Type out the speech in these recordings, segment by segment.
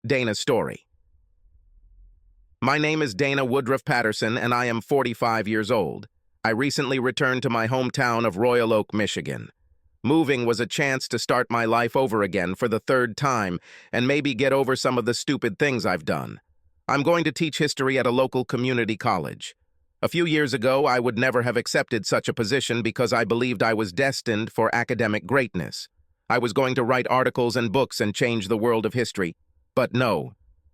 Dana's story. My name is Dana Woodruff Patterson, and I am 45 years old. I recently returned to my hometown of Royal Oak, Michigan. Moving was a chance to start my life over again for the third time and maybe get over some of the stupid things I've done. I'm going to teach history at a local community college. A few years ago, I would never have accepted such a position because I believed I was destined for academic greatness. I was going to write articles and books and change the world of history. But no,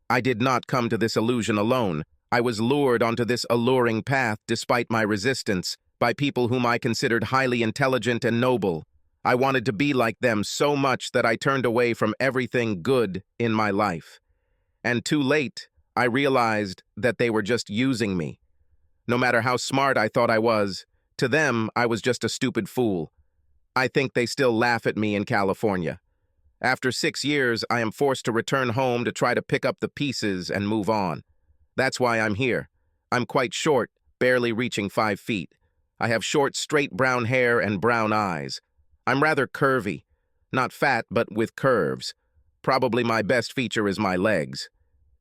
I did not come to this illusion alone. I was lured onto this alluring path despite my resistance by people whom I considered highly intelligent and noble. I wanted to be like them so much that I turned away from everything good in my life. And too late, I realized that they were just using me. No matter how smart I thought I was, to them, I was just a stupid fool. I think they still laugh at me in California. After 6 years, I am forced to return home to try to pick up the pieces and move on. That's why I'm here. I'm quite short, barely reaching 5 feet. I have short, straight brown hair and brown eyes. I'm rather curvy. Not fat, but with curves. Probably my best feature is my legs.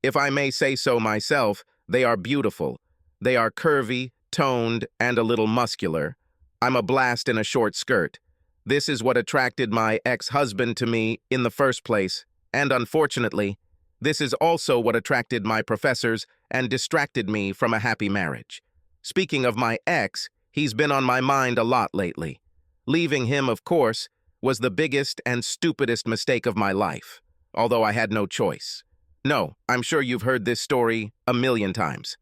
If I may say so myself, they are beautiful. They are curvy, toned, and a little muscular. I'm a blast in a short skirt. This is what attracted my ex-husband to me in the first place, and unfortunately, this is also what attracted my professors and distracted me from a happy marriage. Speaking of my ex, he's been on my mind a lot lately. Leaving him, of course, was the biggest and stupidest mistake of my life, although I had no choice. No, I'm sure you've heard this story a million times.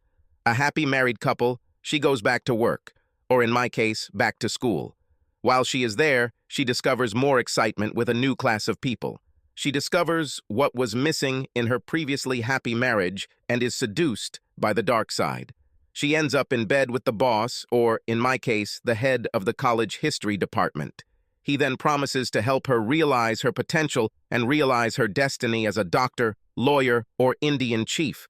A happy married couple, she goes back to work, or in my case, back to school. While she is there, she discovers more excitement with a new class of people. She discovers what was missing in her previously happy marriage and is seduced by the dark side. She ends up in bed with the boss, or, in my case, the head of the college history department. He then promises to help her realize her potential and realize her destiny as a doctor, lawyer, or Indian chief.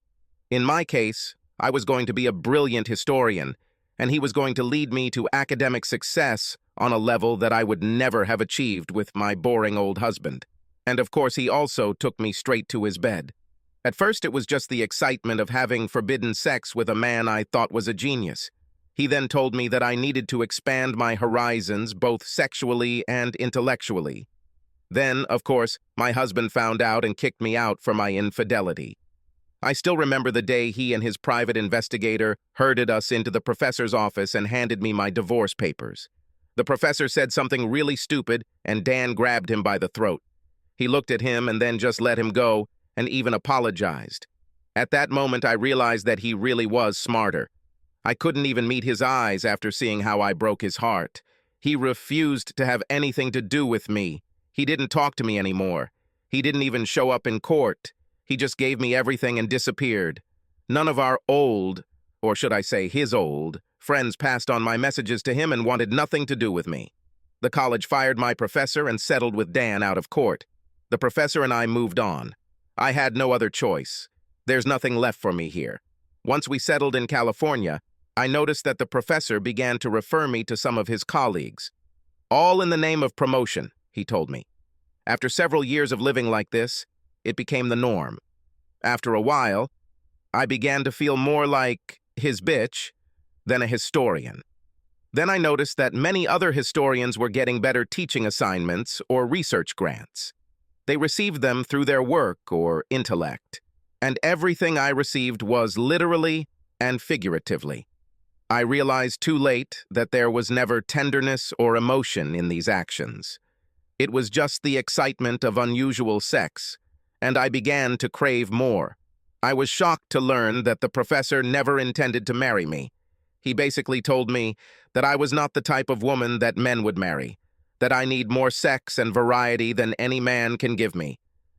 In my case, I was going to be a brilliant historian, and he was going to lead me to academic success on a level that I would never have achieved with my boring old husband. And of course, he also took me straight to his bed. At first, it was just the excitement of having forbidden sex with a man I thought was a genius. He then told me that I needed to expand my horizons both sexually and intellectually. Then, of course, my husband found out and kicked me out for my infidelity. I still remember the day he and his private investigator herded us into the professor's office and handed me my divorce papers. The professor said something really stupid, and Dan grabbed him by the throat. He looked at him and then just let him go, and even apologized. At that moment, I realized that he really was smarter. I couldn't even meet his eyes after seeing how I broke his heart. He refused to have anything to do with me. He didn't talk to me anymore. He didn't even show up in court. He just gave me everything and disappeared. None of our old, or should I say his old, friends passed on my messages to him and wanted nothing to do with me. The college fired my professor and settled with Dan out of court. The professor and I moved on. I had no other choice. There's nothing left for me here. Once we settled in California, I noticed that the professor began to refer me to some of his colleagues. All in the name of promotion, he told me. After several years of living like this, it became the norm. After a while, I began to feel more like his bitch than a historian. Then I noticed that many other historians were getting better teaching assignments or research grants. They received them through their work or intellect, and everything I received was literally and figuratively. I realized too late that there was never tenderness or emotion in these actions. It was just the excitement of unusual sex, and I began to crave more. I was shocked to learn that the professor never intended to marry me. He basically told me that I was not the type of woman that men would marry, that I need more sex and variety than any man can give me.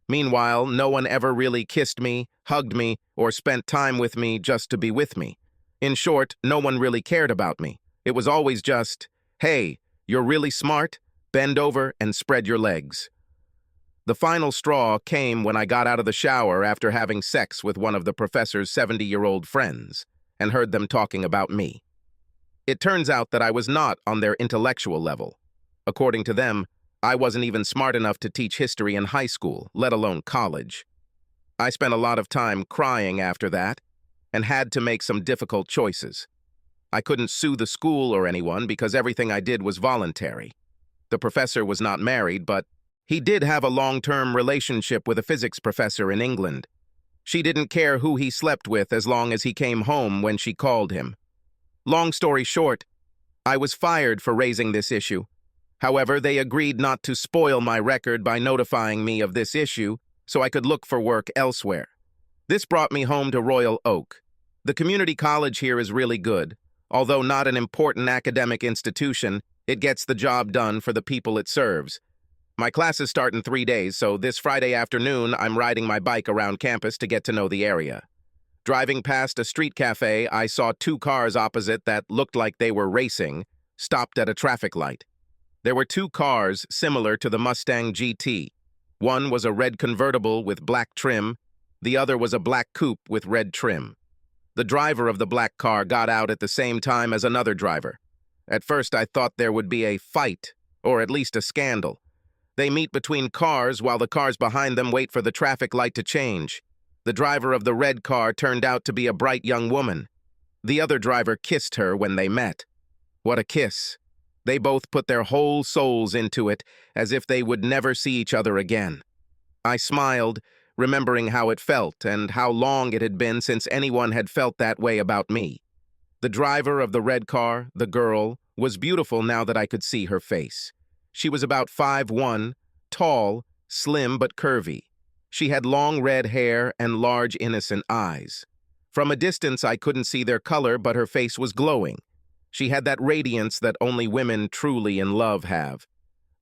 Meanwhile, no one ever really kissed me, hugged me, or spent time with me just to be with me. In short, no one really cared about me. It was always just, hey, you're really smart? Bend over and spread your legs. The final straw came when I got out of the shower after having sex with one of the professor's 70-year-old friends and heard them talking about me. It turns out that I was not on their intellectual level. According to them, I wasn't even smart enough to teach history in high school, let alone college. I spent a lot of time crying after that and had to make some difficult choices. I couldn't sue the school or anyone because everything I did was voluntary. The professor was not married, but he did have a long-term relationship with a physics professor in England. She didn't care who he slept with as long as he came home when she called him. Long story short, I was fired for raising this issue. However, they agreed not to spoil my record by notifying me of this issue so I could look for work elsewhere. This brought me home to Royal Oak. The community college here is really good. Although not an important academic institution, it gets the job done for the people it serves. My classes start in 3 days, so this Friday afternoon I'm riding my bike around campus to get to know the area. Driving past a street cafe, I saw 2 cars opposite that looked like they were racing, stopped at a traffic light. There were 2 cars similar to the Mustang GT. One was a red convertible with black trim, the other was a black coupe with red trim. The driver of the black car got out at the same time as another driver. At first I thought there would be a fight, or at least a scandal. They meet between cars while the cars behind them wait for the traffic light to change. The driver of the red car turned out to be a bright young woman. The other driver kissed her when they met. What a kiss. They both put their whole souls into it, as if they would never see each other again. I smiled, remembering how it felt and how long it had been since anyone had felt that way about me. The driver of the red car, the girl, was beautiful now that I could see her face. She was about 5'1", tall, slim but curvy. She had long red hair and large innocent eyes. From a distance I couldn't see their color, but her face was glowing. She had that radiance that only women truly in love have.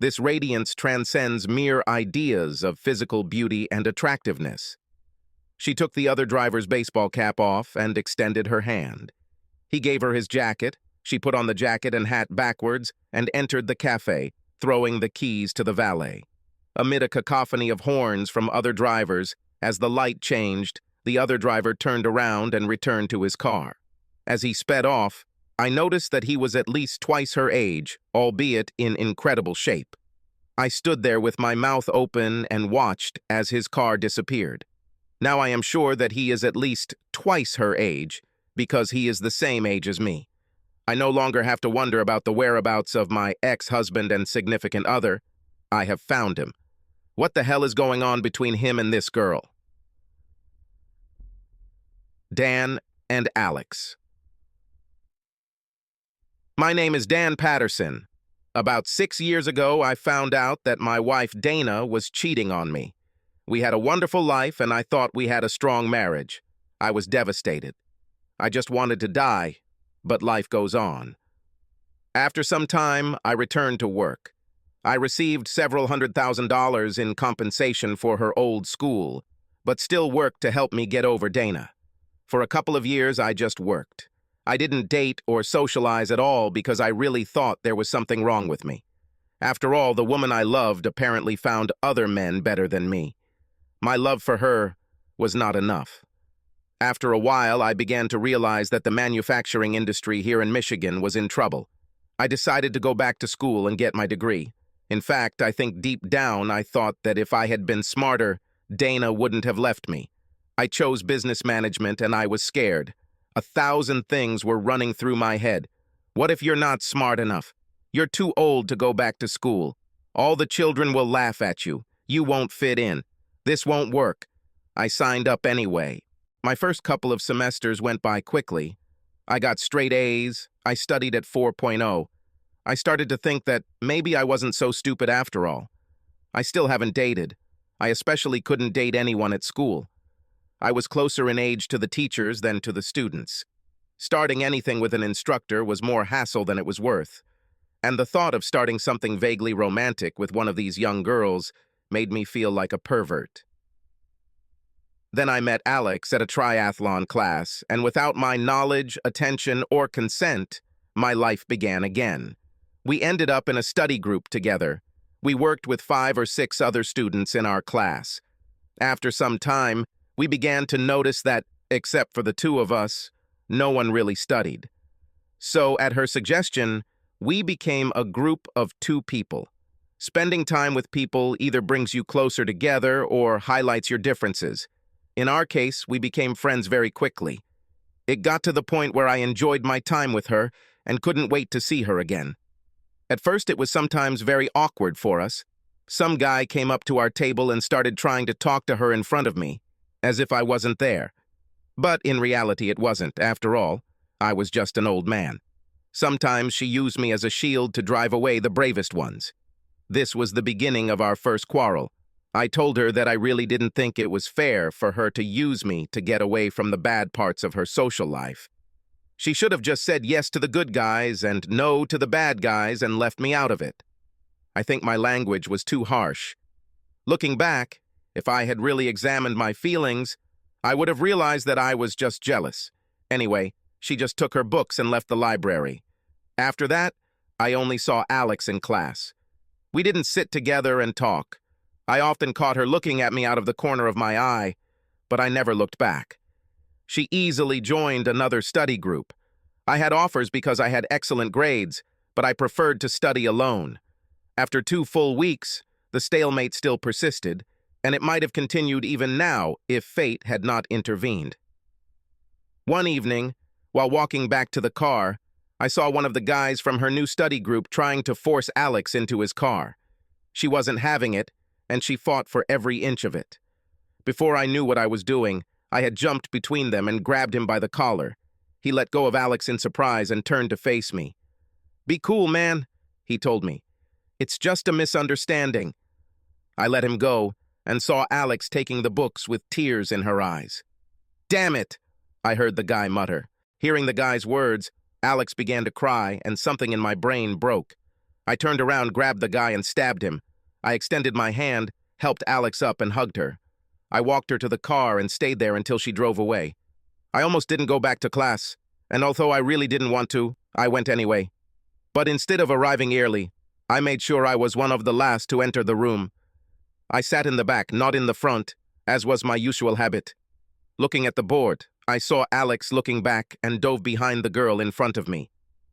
This radiance transcends mere ideas of physical beauty and attractiveness. She took the other driver's baseball cap off and extended her hand. He gave her his jacket. She put on the jacket and hat backwards and entered the cafe, throwing the keys to the valet. Amid a cacophony of horns from other drivers, as the light changed, the other driver turned around and returned to his car. As he sped off, I noticed that he was at least twice her age, albeit in incredible shape. I stood there with my mouth open and watched as his car disappeared. Now I am sure that he is at least twice her age, because he is the same age as me. I no longer have to wonder about the whereabouts of my ex-husband and significant other. I have found him. What the hell is going on between him and this girl? Dan and Alex. My name is Dan Patterson. About 6 years ago, I found out that my wife Dana was cheating on me. We had a wonderful life, and I thought we had a strong marriage. I was devastated. I just wanted to die, but life goes on. After some time, I returned to work. I received several $100,000 in compensation for her old school, but still worked to help me get over Dana. For a couple of years, I just worked. I didn't date or socialize at all because I really thought there was something wrong with me. After all, the woman I loved apparently found other men better than me. My love for her was not enough. After a while, I began to realize that the manufacturing industry here in Michigan was in trouble. I decided to go back to school and get my degree. In fact, I think deep down I thought that if I had been smarter, Dana wouldn't have left me. I chose business management and I was scared. 1,000 things were running through my head. What if you're not smart enough? You're too old to go back to school. All the children will laugh at you. You won't fit in. This won't work. I signed up anyway. My first couple of semesters went by quickly. I got straight A's. I studied at 4.0. I started to think that maybe I wasn't so stupid after all. I still haven't dated. I especially couldn't date anyone at school. I was closer in age to the teachers than to the students. Starting anything with an instructor was more hassle than it was worth. And the thought of starting something vaguely romantic with one of these young girls made me feel like a pervert. Then I met Alex at a triathlon class, and without my knowledge, attention, or consent, my life began again. We ended up in a study group together. We worked with 5 or 6 other students in our class. After some time, we began to notice that, except for the 2 of us, no one really studied. So, at her suggestion, we became a group of 2 people. Spending time with people either brings you closer together or highlights your differences. In our case, we became friends very quickly. It got to the point where I enjoyed my time with her and couldn't wait to see her again. At first, it was sometimes very awkward for us. Some guy came up to our table and started trying to talk to her in front of me, as if I wasn't there. But in reality, it wasn't. After all, I was just an old man. Sometimes she used me as a shield to drive away the bravest ones. This was the beginning of our first quarrel. I told her that I really didn't think it was fair for her to use me to get away from the bad parts of her social life. She should have just said yes to the good guys and no to the bad guys and left me out of it. I think my language was too harsh. Looking back, if I had really examined my feelings, I would have realized that I was just jealous. Anyway, she just took her books and left the library. After that, I only saw Alex in class. We didn't sit together and talk. I often caught her looking at me out of the corner of my eye, but I never looked back. She easily joined another study group. I had offers because I had excellent grades, but I preferred to study alone. After 2 full weeks, the stalemate still persisted, and it might have continued even now if fate had not intervened. One evening, while walking back to the car, I saw one of the guys from her new study group trying to force Alex into his car. She wasn't having it, and she fought for every inch of it. Before I knew what I was doing, I had jumped between them and grabbed him by the collar. He let go of Alex in surprise and turned to face me. "Be cool, man," he told me. "It's just a misunderstanding." I let him go and saw Alex taking the books with tears in her eyes. "Damn it," I heard the guy mutter. Hearing the guy's words, Alex began to cry and something in my brain broke. I turned around, grabbed the guy, and stabbed him. I extended my hand, helped Alex up, and hugged her. I walked her to the car and stayed there until she drove away. I almost didn't go back to class, and although I really didn't want to, I went anyway. But instead of arriving early, I made sure I was one of the last to enter the room. I sat in the back, not in the front, as was my usual habit. Looking at the board, I saw Alex looking back and dove behind the girl in front of me.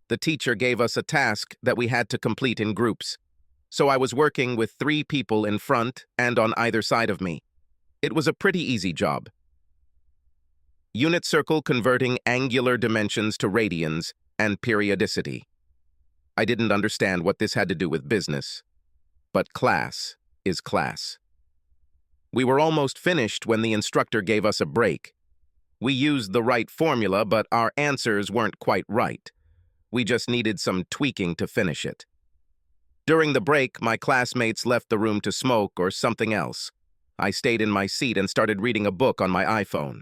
The teacher gave us a task that we had to complete in groups. So I was working with 3 people in front and on either side of me. It was a pretty easy job. Unit circle converting angular dimensions to radians and periodicity. I didn't understand what this had to do with business, but class is class. We were almost finished when the instructor gave us a break. We used the right formula, but our answers weren't quite right. We just needed some tweaking to finish it. During the break, my classmates left the room to smoke or something else. I stayed in my seat and started reading a book on my iPhone.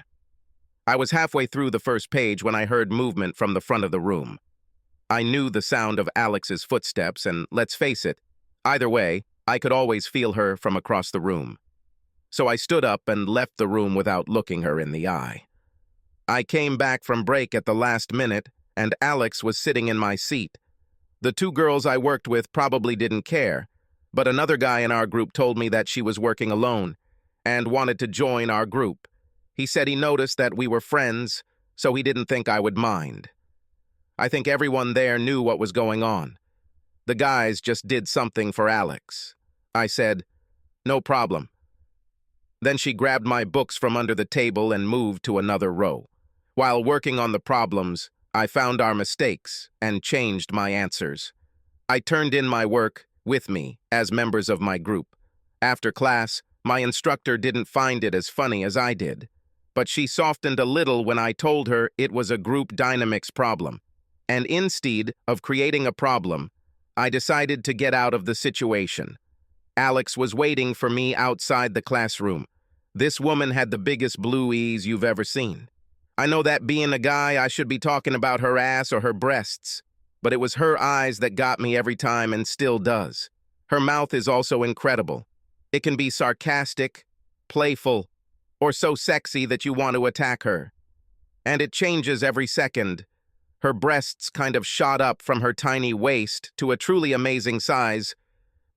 I was halfway through the first page when I heard movement from the front of the room. I knew the sound of Alex's footsteps, and let's face it, either way, I could always feel her from across the room. So I stood up and left the room without looking her in the eye. I came back from break at the last minute, and Alex was sitting in my seat. The 2 girls I worked with probably didn't care, but another guy in our group told me that she was working alone and wanted to join our group. He said he noticed that we were friends, so he didn't think I would mind. I think everyone there knew what was going on. The guys just did something for Alex. I said, "No problem." Then she grabbed my books from under the table and moved to another row. While working on the problems, I found our mistakes and changed my answers. I turned in my work with me as members of my group. After class, my instructor didn't find it as funny as I did, but she softened a little when I told her it was a group dynamics problem. And instead of creating a problem, I decided to get out of the situation. Alex was waiting for me outside the classroom. This woman had the biggest blue eyes you've ever seen. I know that being a guy, I should be talking about her ass or her breasts, but it was her eyes that got me every time and still does. Her mouth is also incredible. It can be sarcastic, playful, or so sexy that you want to attack her. And it changes every second. Her breasts kind of shot up from her tiny waist to a truly amazing size,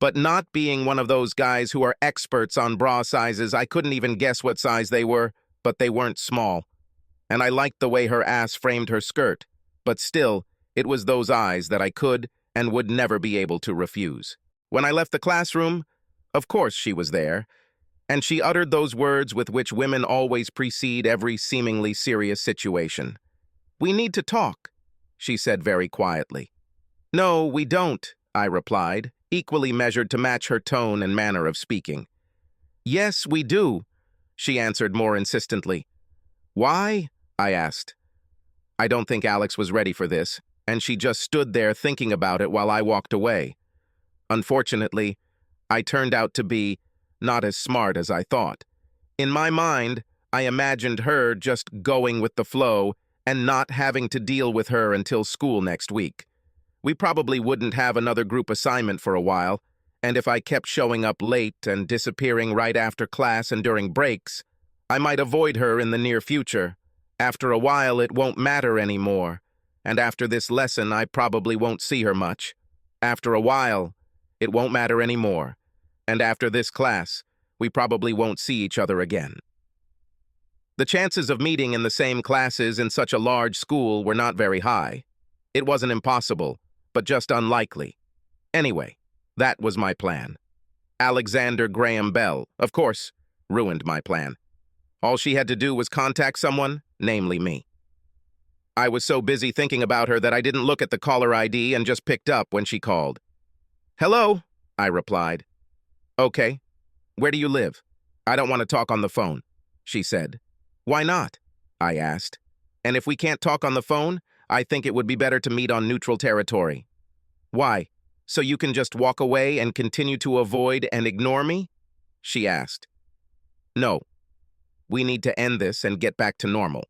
but not being one of those guys who are experts on bra sizes, I couldn't even guess what size they were, but they weren't small. And I liked the way her ass framed her skirt, but still, it was those eyes that I could and would never be able to refuse. When I left the classroom, of course she was there, And she uttered those words with which women always precede every seemingly serious situation. "We need to talk," she said very quietly. "No, we don't," I replied, equally measured to match her tone and manner of speaking. "Yes, we do," she answered more insistently. "Why?" I asked. I don't think Alex was ready for this, and she just stood there thinking about it while I walked away. Unfortunately, I turned out to be not as smart as I thought. In my mind, I imagined her just going with the flow and not having to deal with her until school next week. We probably wouldn't have another group assignment for a while, and if I kept showing up late and disappearing right after class and during breaks, I might avoid her in the near future. After a while, it won't matter anymore, and after this lesson, I probably won't see her much. After a while, it won't matter anymore, and after this class, we probably won't see each other again. The chances of meeting in the same classes in such a large school were not very high. It wasn't impossible, but just unlikely. Anyway, that was my plan. Alexander Graham Bell, of course, ruined my plan. All she had to do was contact someone, namely me. I was so busy thinking about her that I didn't look at the caller ID and just picked up when she called. "Hello," I replied. "Okay. Where do you live?" "I don't want to talk on the phone," she said. "Why not?" I asked. "And if we can't talk on the phone, I think it would be better to meet on neutral territory." "Why? So you can just walk away and continue to avoid and ignore me?" she asked. "No. We need to end this and get back to normal."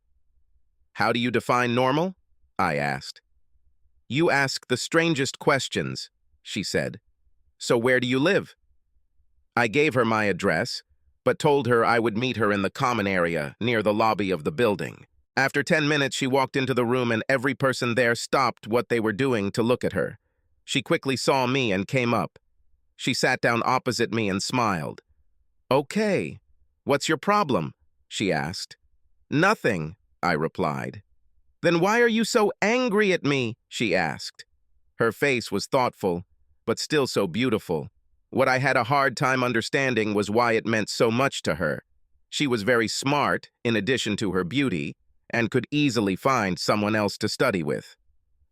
"How do you define normal?" I asked. "You ask the strangest questions," she said. "So where do you live?" I gave her my address, but told her I would meet her in the common area near the lobby of the building. After 10 minutes, she walked into the room and every person there stopped what they were doing to look at her. She quickly saw me and came up. She sat down opposite me and smiled. "Okay, what's your problem?" she asked. "Nothing," I replied. "Then why are you so angry at me?" she asked. Her face was thoughtful, but still so beautiful. What I had a hard time understanding was why it meant so much to her. She was very smart, in addition to her beauty, and could easily find someone else to study with.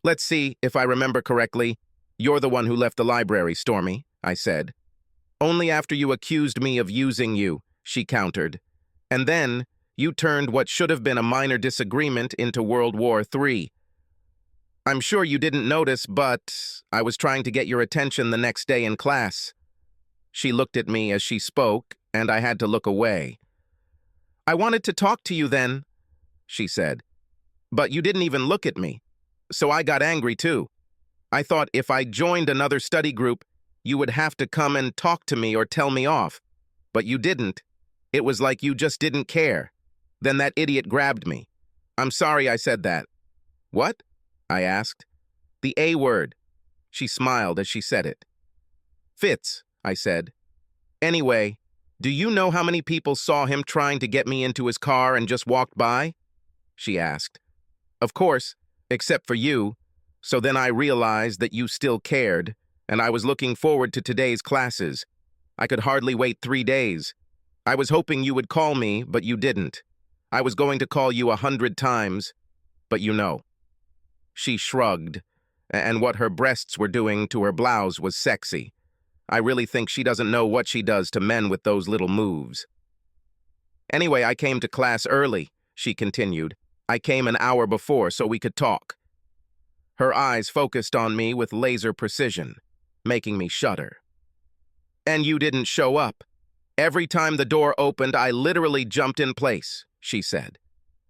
"Let's see, if I remember correctly, you're the one who left the library, Stormy," I said. "Only after you accused me of using you," she countered. "And then, you turned what should have been a minor disagreement into World War III. I'm sure you didn't notice, but I was trying to get your attention the next day in class." She looked at me as she spoke, and I had to look away. "I wanted to talk to you then," she said. "But you didn't even look at me. So I got angry too. I thought if I joined another study group, you would have to come and talk to me or tell me off. But you didn't. It was like you just didn't care. Then that idiot grabbed me. I'm sorry I said that." "What?" I asked. "The A word." She smiled as she said it. "Fitz," I said. "Anyway, do you know how many people saw him trying to get me into his car and just walked by?" she asked. "Of course, except for you. So then I realized that you still cared, and I was looking forward to today's classes. I could hardly wait 3 days. I was hoping you would call me, but you didn't. I was going to call you 100 times, but you know." She shrugged, and what her breasts were doing to her blouse was sexy. I really think she doesn't know what she does to men with those little moves. "Anyway, I came to class early," she continued. "I came an hour before so we could talk." Her eyes focused on me with laser precision, making me shudder. "And you didn't show up. Every time the door opened, I literally jumped in place," she said.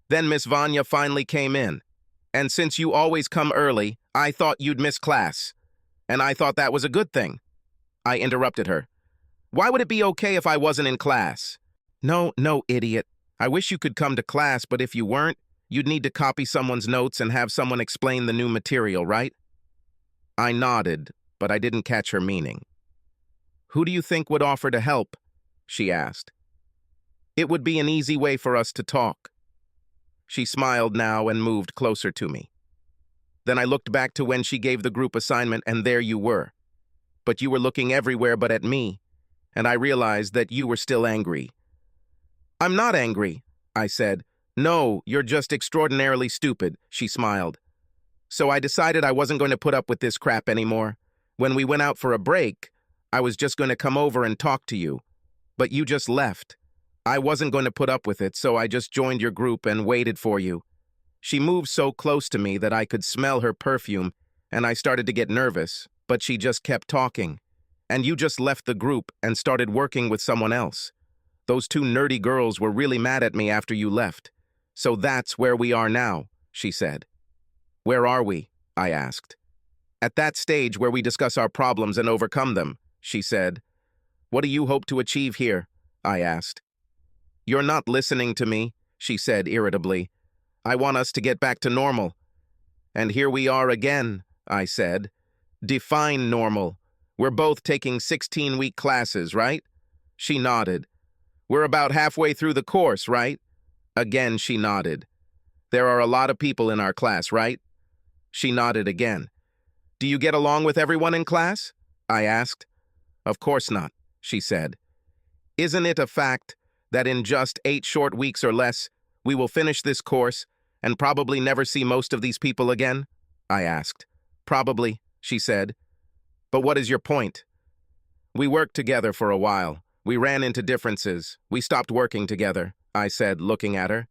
"Then Miss Vanya finally came in. And since you always come early, I thought you'd miss class. And I thought that was a good thing." I interrupted her. "Why would it be okay if I wasn't in class?" No, idiot. I wish you could come to class, but if you weren't, you'd need to copy someone's notes and have someone explain the new material, right?" I nodded, but I didn't catch her meaning. "Who do you think would offer to help?" she asked. "It would be an easy way for us to talk." She smiled now and moved closer to me. Then I looked back to when she gave the group assignment, and there you were. But you were looking everywhere but at me, and I realized that you were still angry. I'm not angry, I said. No, you're just extraordinarily stupid, she smiled. So I decided I wasn't going to put up with this crap anymore. When we went out for a break, I was just going to come over and talk to you. But you just left. I wasn't going to put up with it, so I just joined your group and waited for you. She moved so close to me that I could smell her perfume, and I started to get nervous, but she just kept talking. And you just left the group and started working with someone else. Those two nerdy girls were really mad at me after you left. So that's where we are now, she said. Where are we? I asked. At that stage where we discuss our problems and overcome them, she said. What do you hope to achieve here? I asked. You're not listening to me, she said irritably. I want us to get back to normal. And here we are again, I said. Define normal. We're both taking 16-week classes, right? She nodded. We're about halfway through the course, right? Again, she nodded. There are a lot of people in our class, right? She nodded again. Do you get along with everyone in class? I asked. Of course not, she said. Isn't it a fact that in just 8 short weeks or less, we will finish this course and probably never see most of these people again? I asked. Probably, she said. But what is your point? We worked together for a while. We ran into differences. We stopped working together, I said, looking at her.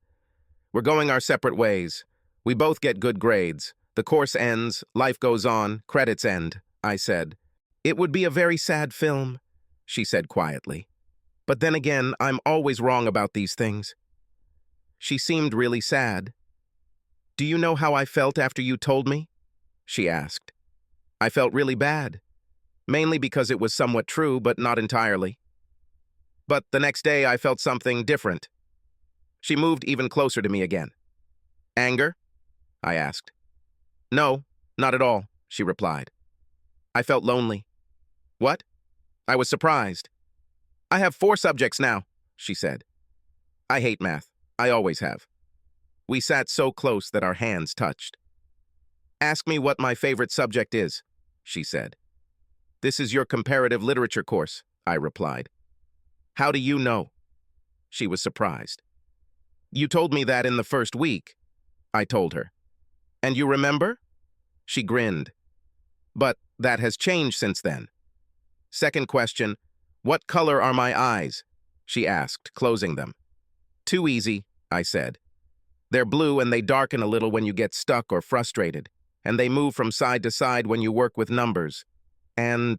We're going our separate ways. We both get good grades. The course ends, life goes on, credits end, I said. It would be a very sad film, she said quietly. But then again, I'm always wrong about these things. She seemed really sad. Do you know how I felt after you told me? She asked. I felt really bad. Mainly because it was somewhat true, but not entirely. But the next day I felt something different. She moved even closer to me again. Anger? I asked. No, not at all, she replied. I felt lonely. What? I was surprised. I have 4 subjects now, she said. I hate math. I always have. We sat so close that our hands touched. Ask me what my favorite subject is, she said. This is your comparative literature course, I replied. How do you know? She was surprised. You told me that in the first week, I told her. And you remember? She grinned. But that has changed since then. Second question, what color are my eyes? She asked, closing them. Too easy, I said. They're blue and they darken a little when you get stuck or frustrated, and they move from side to side when you work with numbers. And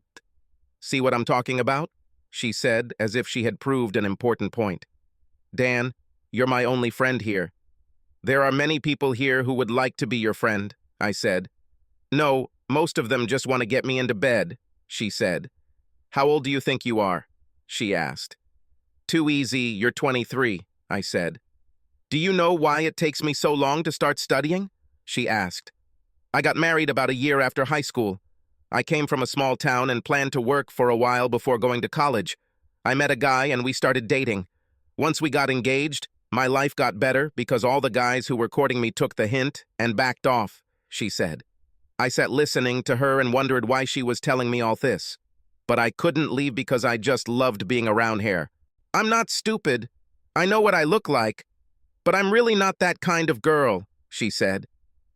see what I'm talking about? She said, as if she had proved an important point. Dan, you're my only friend here. There are many people here who would like to be your friend, I said. No, most of them just want to get me into bed, she said. How old do you think you are? She asked. Too easy, you're 23, I said. Do you know why it takes me so long to start studying? She asked. I got married about a year after high school. I came from a small town and planned to work for a while before going to college. I met a guy and we started dating. Once we got engaged, my life got better because all the guys who were courting me took the hint and backed off, she said. I sat listening to her and wondered why she was telling me all this. But I couldn't leave because I just loved being around here. I'm not stupid. I know what I look like. But I'm really not that kind of girl, she said.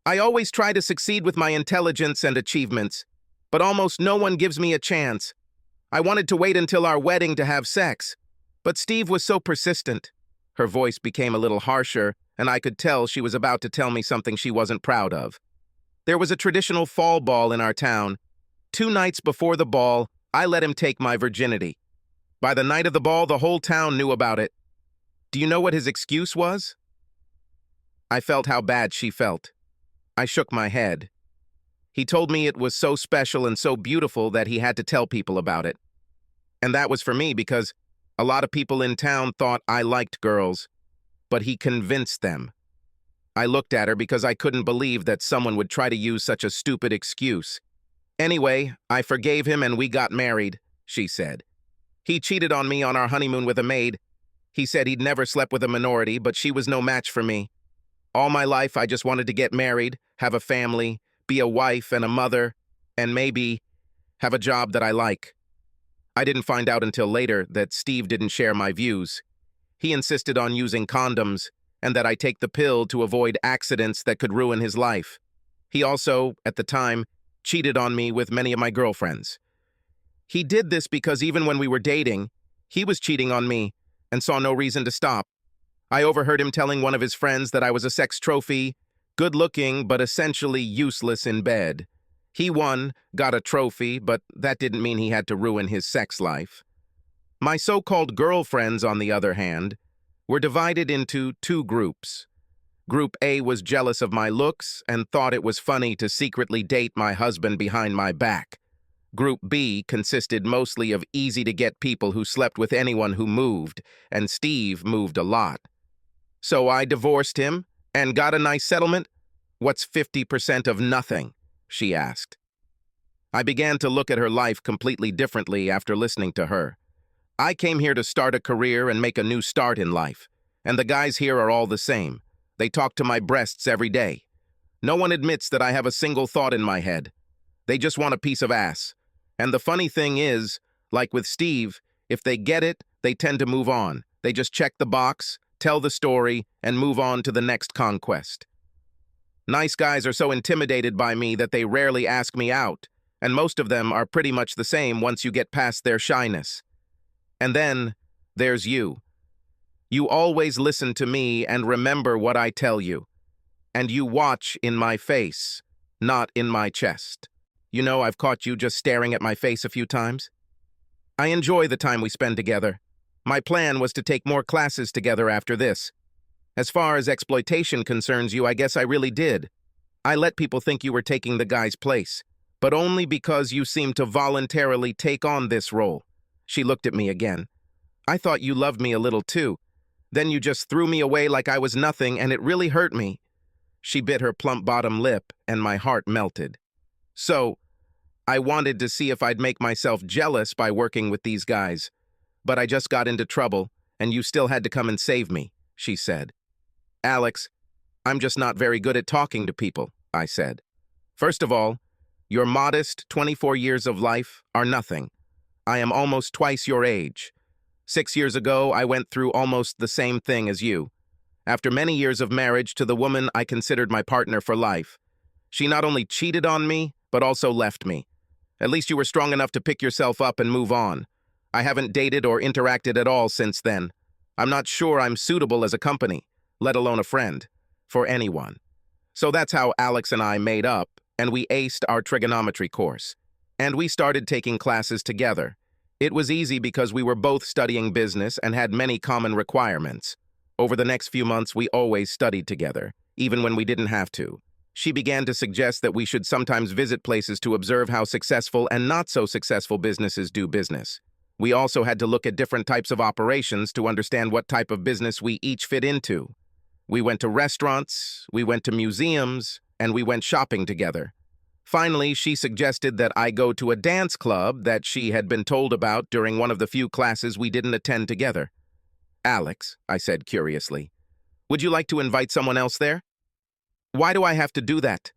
I always try to succeed with my intelligence and achievements, but almost no one gives me a chance. I wanted to wait until our wedding to have sex, but Steve was so persistent. Her voice became a little harsher, and I could tell she was about to tell me something she wasn't proud of. There was a traditional fall ball in our town. 2 nights before the ball, I let him take my virginity. By the night of the ball, the whole town knew about it. Do you know what his excuse was? I felt how bad she felt. I shook my head. He told me it was so special and so beautiful that he had to tell people about it. And that was for me because a lot of people in town thought I liked girls, but he convinced them. I looked at her because I couldn't believe that someone would try to use such a stupid excuse. Anyway, I forgave him and we got married, she said. He cheated on me on our honeymoon with a maid. He said he'd never slept with a minority, but she was no match for me. All my life, I just wanted to get married, have a family, be a wife and a mother, and maybe have a job that I like. I didn't find out until later that Steve didn't share my views. He insisted on using condoms and that I take the pill to avoid accidents that could ruin his life. He also, at the time, cheated on me with many of my girlfriends. He did this because even when we were dating, he was cheating on me and saw no reason to stop. I overheard him telling one of his friends that I was a sex trophy, good-looking but essentially useless in bed. He won, got a trophy, but that didn't mean he had to ruin his sex life. My so-called girlfriends, on the other hand, were divided into two groups. Group A was jealous of my looks and thought it was funny to secretly date my husband behind my back. Group B consisted mostly of easy-to-get people who slept with anyone who moved, and Steve moved a lot. So I divorced him and got a nice settlement. What's 50% of nothing? She asked. I began to look at her life completely differently after listening to her. I came here to start a career and make a new start in life, and the guys here are all the same. They talk to my breasts every day. No one admits that I have a single thought in my head. They just want a piece of ass. And the funny thing is, like with Steve, if they get it, they tend to move on. They just check the box, tell the story, and move on to the next conquest. Nice guys are so intimidated by me that they rarely ask me out, and most of them are pretty much the same once you get past their shyness. And then, there's you. You always listen to me and remember what I tell you. And you watch in my face, not in my chest. You know, I've caught you just staring at my face a few times. I enjoy the time we spend together. My plan was to take more classes together after this. As far as exploitation concerns you, I guess I really did. I let people think you were taking the guy's place, but only because you seemed to voluntarily take on this role. She looked at me again. I thought you loved me a little too. Then you just threw me away like I was nothing, and it really hurt me. She bit her plump bottom lip, and my heart melted. So, I wanted to see if I'd make myself jealous by working with these guys. But I just got into trouble, and you still had to come and save me, she said. Alex, I'm just not very good at talking to people, I said. First of all, your modest 24 years of life are nothing. I am almost twice your age. 6 years ago, I went through almost the same thing as you. After many years of marriage to the woman I considered my partner for life, she not only cheated on me, but also left me. At least you were strong enough to pick yourself up and move on. I haven't dated or interacted at all since then. I'm not sure I'm suitable as a company, let alone a friend, for anyone. So that's how Alex and I made up, and we aced our trigonometry course. And we started taking classes together. It was easy because we were both studying business and had many common requirements. Over the next few months, we always studied together, even when we didn't have to. She began to suggest that we should sometimes visit places to observe how successful and not so successful businesses do business. We also had to look at different types of operations to understand what type of business we each fit into. We went to restaurants, we went to museums, and we went shopping together. Finally, she suggested that I go to a dance club that she had been told about during one of the few classes we didn't attend together. Alex, I said curiously, would you like to invite someone else there? Why do I have to do that?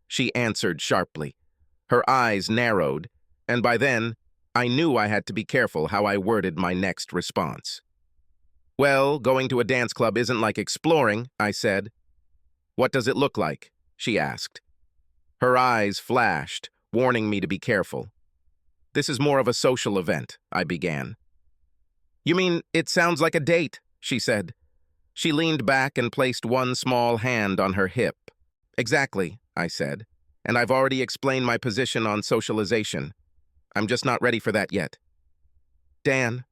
She answered sharply. Her eyes narrowed, and by then, I knew I had to be careful how I worded my next response. Well, going to a dance club isn't like exploring, I said. What does it look like? She asked. Her eyes flashed, warning me to be careful. This is more of a social event, I began. You mean it sounds like a date, she said. She leaned back and placed one small hand on her hip. Exactly, I said, and I've already explained my position on socialization. I'm just not ready for that yet. Dan,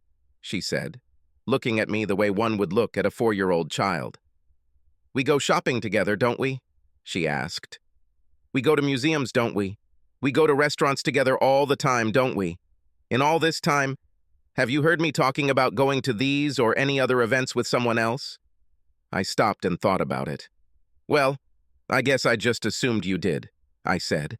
she said, looking at me the way one would look at a 4-year-old child. We go shopping together, don't we? She asked. We go to museums, don't we? We go to restaurants together all the time, don't we? In all this time, have you heard me talking about going to these or any other events with someone else? I stopped and thought about it. Well, I guess I just assumed you did, I said.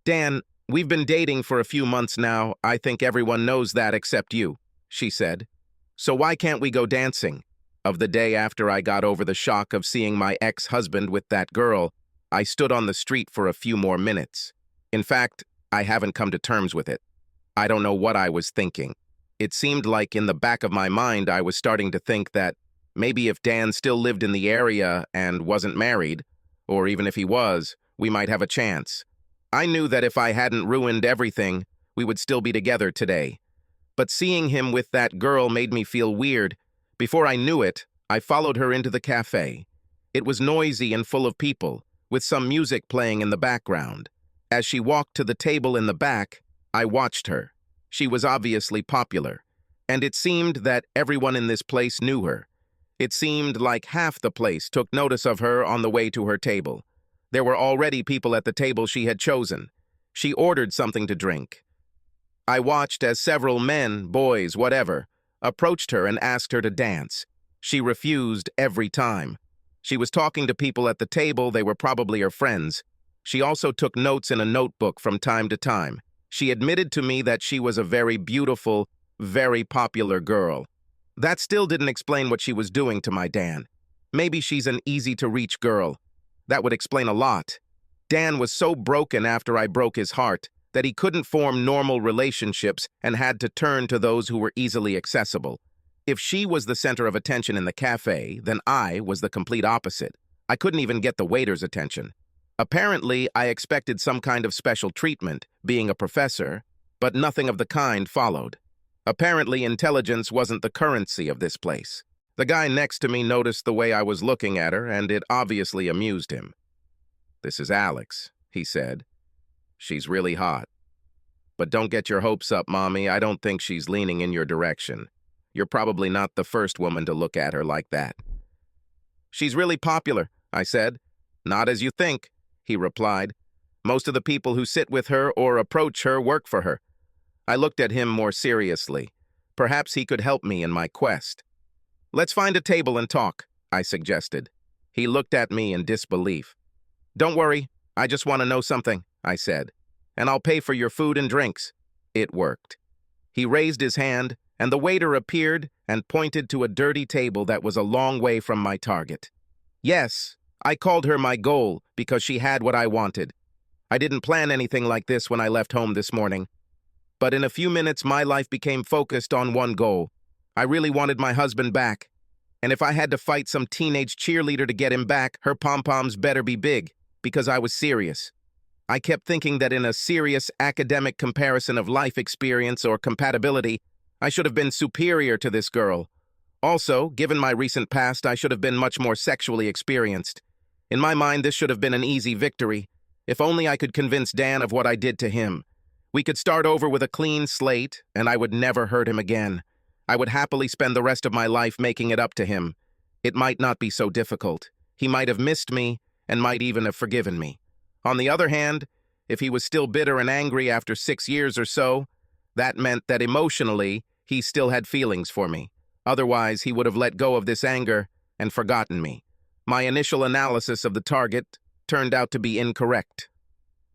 Dan, we've been dating for a few months now. I think everyone knows that except you, she said. So why can't we go dancing? Of the day after I got over the shock of seeing my ex-husband with that girl, I stood on the street for a few more minutes. In fact, I haven't come to terms with it. I don't know what I was thinking. It seemed like in the back of my mind I was starting to think that Maybe if Dan still lived in the area and wasn't married, or even if he was, we might have a chance. I knew that if I hadn't ruined everything, we would still be together today. But seeing him with that girl made me feel weird. Before I knew it, I followed her into the cafe. It was noisy and full of people, with some music playing in the background. As she walked to the table in the back, I watched her. She was obviously popular, and it seemed that everyone in this place knew her. It seemed like half the place took notice of her on the way to her table. There were already people at the table she had chosen. She ordered something to drink. I watched as several men, boys, whatever, approached her and asked her to dance. She refused every time. She was talking to people at the table. They were probably her friends. She also took notes in a notebook from time to time. She admitted to me that she was a very beautiful, very popular girl. That still didn't explain what she was doing to my Dan. Maybe she's an easy-to-reach girl. That would explain a lot. Dan was so broken after I broke his heart that he couldn't form normal relationships and had to turn to those who were easily accessible. If she was the center of attention in the cafe, then I was the complete opposite. I couldn't even get the waiter's attention. Apparently, I expected some kind of special treatment, being a professor, but nothing of the kind followed. Apparently, intelligence wasn't the currency of this place. The guy next to me noticed the way I was looking at her, and it obviously amused him. "This is Alex," he said. "She's really hot. But don't get your hopes up, Mommy. I don't think she's leaning in your direction. You're probably not the first woman to look at her like that." "She's really popular," I said. "Not as you think," he replied. "Most of the people who sit with her or approach her work for her." I looked at him more seriously. Perhaps he could help me in my quest. "Let's find a table and talk," I suggested. He looked at me in disbelief. "Don't worry, I just want to know something," I said, "and I'll pay for your food and drinks." It worked. He raised his hand, and the waiter appeared and pointed to a dirty table that was a long way from my target. Yes, I called her my goal because she had what I wanted. I didn't plan anything like this when I left home this morning. But in a few minutes, my life became focused on one goal. I really wanted my husband back. And if I had to fight some teenage cheerleader to get him back, her pom-poms better be big, because I was serious. I kept thinking that in a serious academic comparison of life experience or compatibility, I should have been superior to this girl. Also, given my recent past, I should have been much more sexually experienced. In my mind, this should have been an easy victory. If only I could convince Dan of what I did to him. We could start over with a clean slate, and I would never hurt him again. I would happily spend the rest of my life making it up to him. It might not be so difficult. He might have missed me, and might even have forgiven me. On the other hand, if he was still bitter and angry after 6 years or so, that meant that emotionally, he still had feelings for me. Otherwise, he would have let go of this anger and forgotten me. My initial analysis of the target turned out to be incorrect.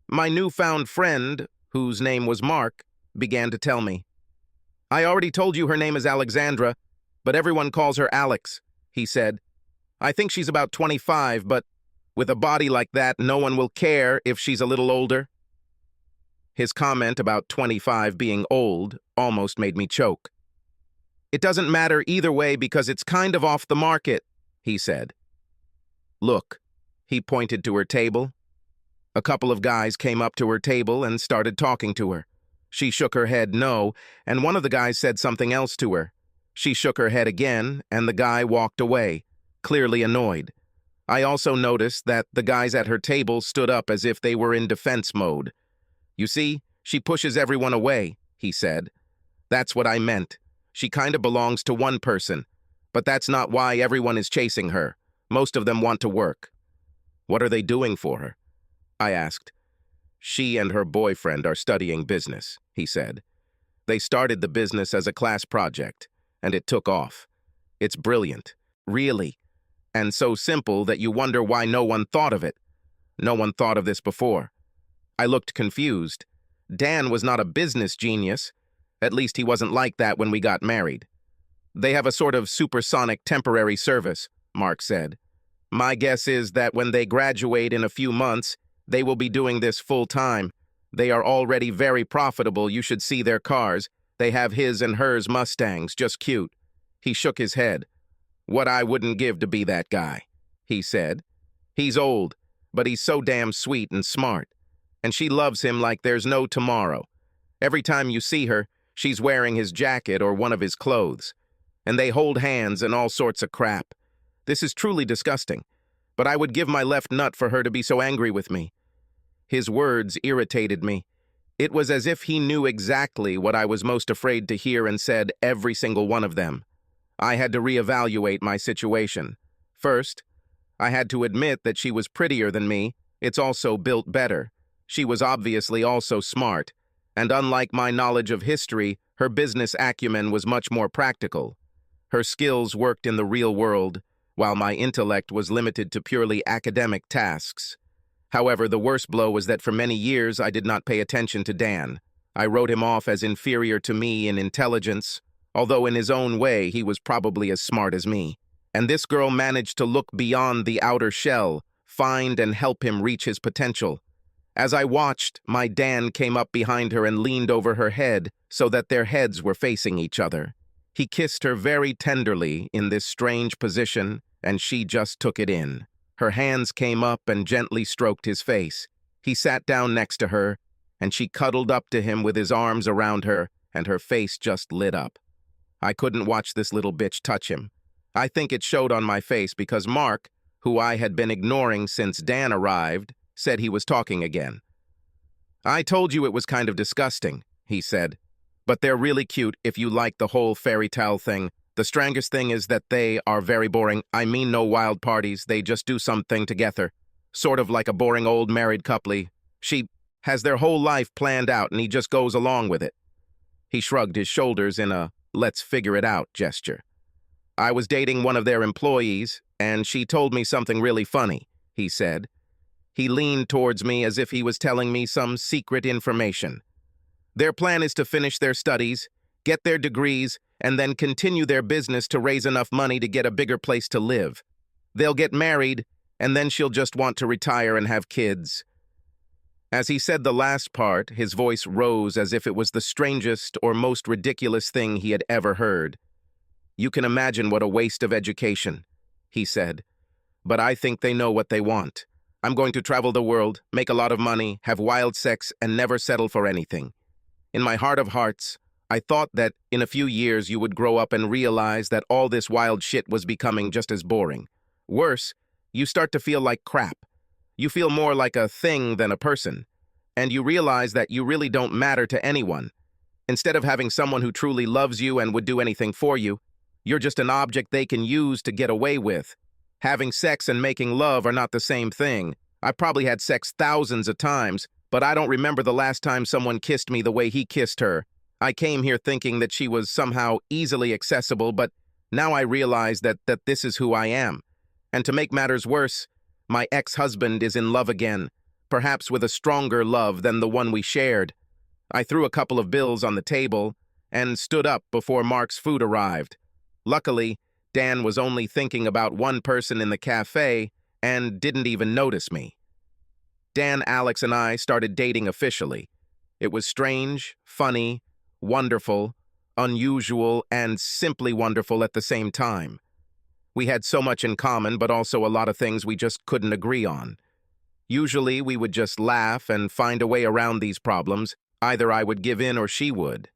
My newfound friend, whose name was Mark, began to tell me. "I already told you her name is Alexandra, but everyone calls her Alex," he said. "I think she's about 25, but with a body like that, no one will care if she's a little older." His comment about 25 being old almost made me choke. "It doesn't matter either way because it's kind of off the market," he said. "Look," he pointed to her table. A couple of guys came up to her table and started talking to her. She shook her head no, and one of the guys said something else to her. She shook her head again, and the guy walked away, clearly annoyed. I also noticed that the guys at her table stood up as if they were in defense mode. "You see, she pushes everyone away," he said. "That's what I meant. She kind of belongs to one person, but that's not why everyone is chasing her. Most of them want to work." "What are they doing for her?" I asked. "She and her boyfriend are studying business," he said. "They started the business as a class project, and it took off. It's brilliant, really, and so simple that you wonder why no one thought of it. No one thought of this before." I looked confused. Dan was not a business genius. At least he wasn't like that when we got married. "They have a sort of supersonic temporary service," Mark said. "My guess is that when they graduate in a few months, they will be doing this full-time. They are already very profitable. You should see their cars. They have his and hers Mustangs, just cute." He shook his head. What I wouldn't give to be that guy, he said. He's old, but he's so damn sweet and smart. And she loves him like there's no tomorrow. Every time you see her, she's wearing his jacket or one of his clothes. And they hold hands and all sorts of crap. This is truly disgusting, but I would give my left nut for her to be so angry with me. His words irritated me. It was as if he knew exactly what I was most afraid to hear and said every single one of them. I had to reevaluate my situation. First, I had to admit that she was prettier than me. It's also built better. She was obviously also smart, and unlike my knowledge of history, her business acumen was much more practical. Her skills worked in the real world, while my intellect was limited to purely academic tasks. However, the worst blow was that for many years I did not pay attention to Dan. I wrote him off as inferior to me in intelligence, although in his own way he was probably as smart as me. And this girl managed to look beyond the outer shell, find and help him reach his potential. As I watched, my Dan came up behind her and leaned over her head so that their heads were facing each other. He kissed her very tenderly in this strange position, and she just took it in. Her hands came up and gently stroked his face. He sat down next to her, and she cuddled up to him with his arms around her, and her face just lit up. I couldn't watch this little bitch touch him. I think it showed on my face because Mark, who I had been ignoring since Dan arrived, said he was talking again. "I told you it was kind of disgusting," he said. "But they're really cute if you like the whole fairy tale thing. The strangest thing is that they are very boring. I mean no wild parties, they just do something together. Sort of like a boring old married couple. She has their whole life planned out and he just goes along with it." He shrugged his shoulders in a "let's figure it out" gesture. "I was dating one of their employees, and she told me something really funny," he said. He leaned towards me as if he was telling me some secret information. "Their plan is to finish their studies, get their degrees, and then continue their business to raise enough money to get a bigger place to live. They'll get married, and then she'll just want to retire and have kids." As he said the last part, his voice rose as if it was the strangest or most ridiculous thing he had ever heard. "You can imagine what a waste of education," he said. "But I think they know what they want. I'm going to travel the world, make a lot of money, have wild sex, and never settle for anything. In my heart of hearts, I thought that in a few years you would grow up and realize that all this wild shit was becoming just as boring. Worse, you start to feel like crap. You feel more like a thing than a person. And you realize that you really don't matter to anyone. Instead of having someone who truly loves you and would do anything for you, you're just an object they can use to get away with. Having sex and making love are not the same thing. I probably had sex thousands of times, but I don't remember the last time someone kissed me the way he kissed her. I came here thinking that she was somehow easily accessible, but now I realize that this is who I am. And to make matters worse, my ex-husband is in love again, perhaps with a stronger love than the one we shared. I threw a couple of bills on the table and stood up before Mark's food arrived. Luckily, Dan was only thinking about one person in the cafe and didn't even notice me. Dan, Alex, and I started dating officially. It was strange, funny, wonderful, unusual, and simply wonderful at the same time. We had so much in common, but also a lot of things we just couldn't agree on. Usually, we would just laugh and find a way around these problems. Either I would give in or she would.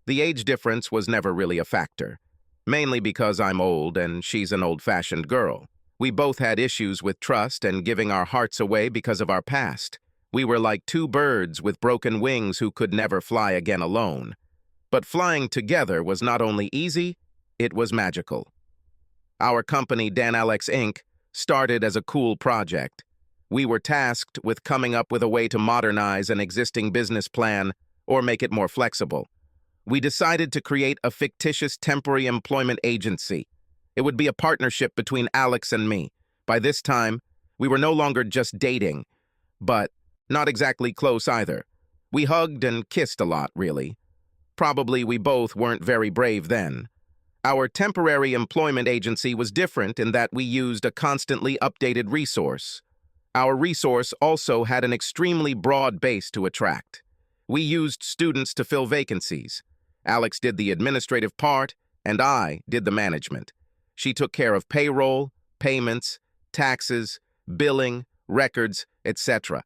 The age difference was never really a factor, mainly because I'm old and she's an old-fashioned girl. We both had issues with trust and giving our hearts away because of our past. We were like two birds with broken wings who could never fly again alone. But flying together was not only easy, it was magical. Our company, Dan Alex Inc., started as a cool project. We were tasked with coming up with a way to modernize an existing business plan or make it more flexible. We decided to create a fictitious temporary employment agency. It would be a partnership between Alex and me. By this time, we were no longer just dating, but not exactly close either. We hugged and kissed a lot, really. Probably we both weren't very brave then. Our temporary employment agency was different in that we used a constantly updated resource. Our resource also had an extremely broad base to attract. We used students to fill vacancies. Alex did the administrative part, and I did the management. She took care of payroll, payments, taxes, billing, records, etc.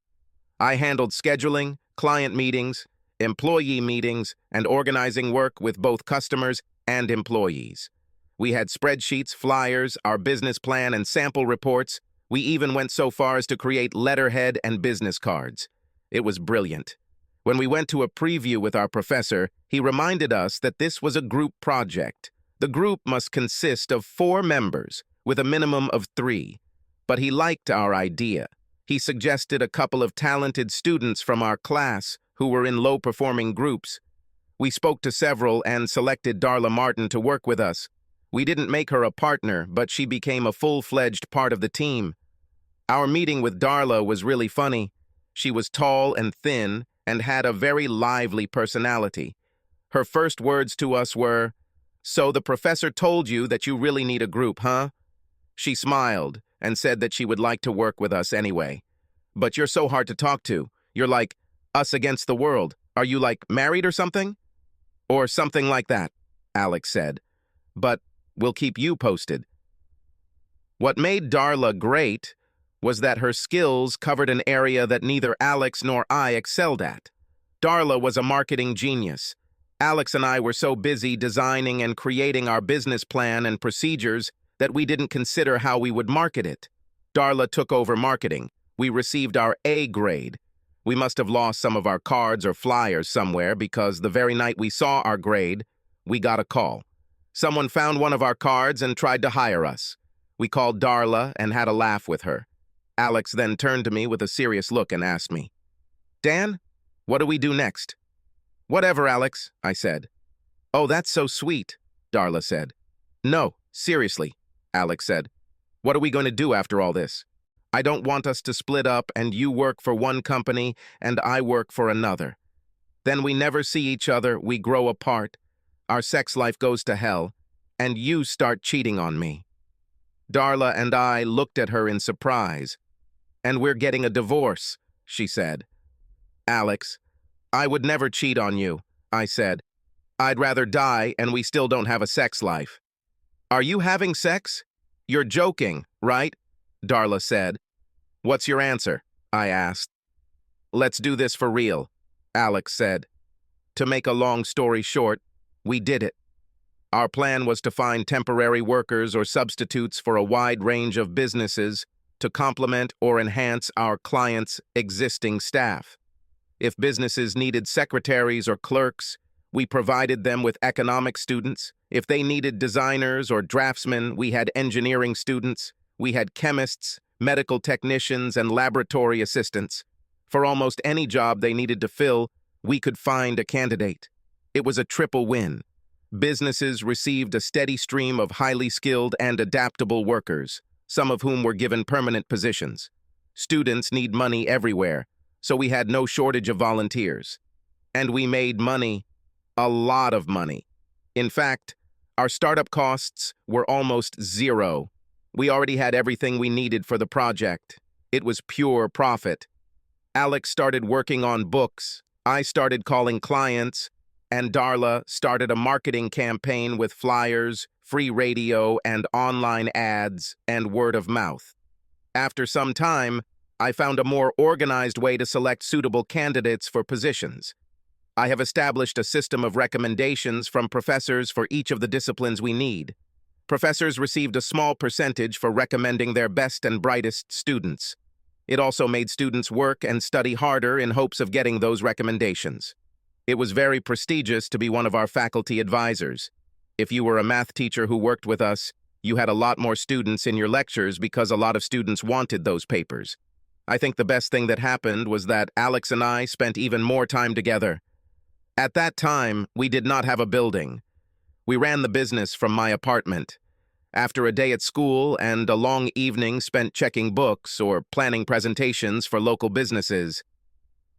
I handled scheduling, client meetings, employee meetings, and organizing work with both customers and employees. We had spreadsheets, flyers, our business plan, and sample reports. We even went so far as to create letterhead and business cards. It was brilliant. When we went to a preview with our professor, he reminded us that this was a group project. The group must consist of 4 members, with a minimum of 3. But he liked our idea. He suggested a couple of talented students from our class who were in low-performing groups. We spoke to several and selected Darla Martin to work with us. We didn't make her a partner, but she became a full-fledged part of the team. Our meeting with Darla was really funny. She was tall and thin and had a very lively personality. Her first words to us were, "So the professor told you that you really need a group, huh?" She smiled and said that she would like to work with us anyway. "But you're so hard to talk to. You're like us against the world. Are you like married or something?" "Or something like that," Alex said. "But we'll keep you posted." What made Darla great was that her skills covered an area that neither Alex nor I excelled at. Darla was a marketing genius. Alex and I were so busy designing and creating our business plan and procedures that we didn't consider how we would market it. Darla took over marketing. We received our A grade. We must have lost some of our cards or flyers somewhere because the very night we saw our grade, we got a call. Someone found one of our cards and tried to hire us. We called Darla and had a laugh with her. Alex then turned to me with a serious look and asked me, "Dan, what do we do next?" "Whatever, Alex," I said. "Oh, that's so sweet," Darla said. "No, seriously," Alex said. "What are we going to do after all this? I don't want us to split up and you work for one company and I work for another. Then we never see each other, we grow apart, our sex life goes to hell, and you start cheating on me." Darla and I looked at her in surprise. "And we're getting a divorce," she said. "Alex, I would never cheat on you," I said. "I'd rather die and we still don't have a sex life." "Are you having sex? You're joking, right?" Darla said. "What's your answer?" I asked. "Let's do this for real," Alex said. To make a long story short, we did it. Our plan was to find temporary workers or substitutes for a wide range of businesses to complement or enhance our clients' existing staff. If businesses needed secretaries or clerks, we provided them with economic students. If they needed designers or draftsmen, we had engineering students. We had chemists, medical technicians, and laboratory assistants. For almost any job they needed to fill, we could find a candidate. It was a triple win. Businesses received a steady stream of highly skilled and adaptable workers, some of whom were given permanent positions. Students need money everywhere, so we had no shortage of volunteers. And we made money, a lot of money. In fact, our startup costs were almost zero. We already had everything we needed for the project. It was pure profit. Alex started working on books, I started calling clients, and Darla started a marketing campaign with flyers, free radio, and online ads, and word of mouth. After some time, I found a more organized way to select suitable candidates for positions. I have established a system of recommendations from professors for each of the disciplines we need. Professors received a small percentage for recommending their best and brightest students. It also made students work and study harder in hopes of getting those recommendations. It was very prestigious to be one of our faculty advisors. If you were a math teacher who worked with us, you had a lot more students in your lectures because a lot of students wanted those papers. I think the best thing that happened was that Alex and I spent even more time together. At that time, we did not have a building. We ran the business from my apartment. After a day at school and a long evening spent checking books or planning presentations for local businesses,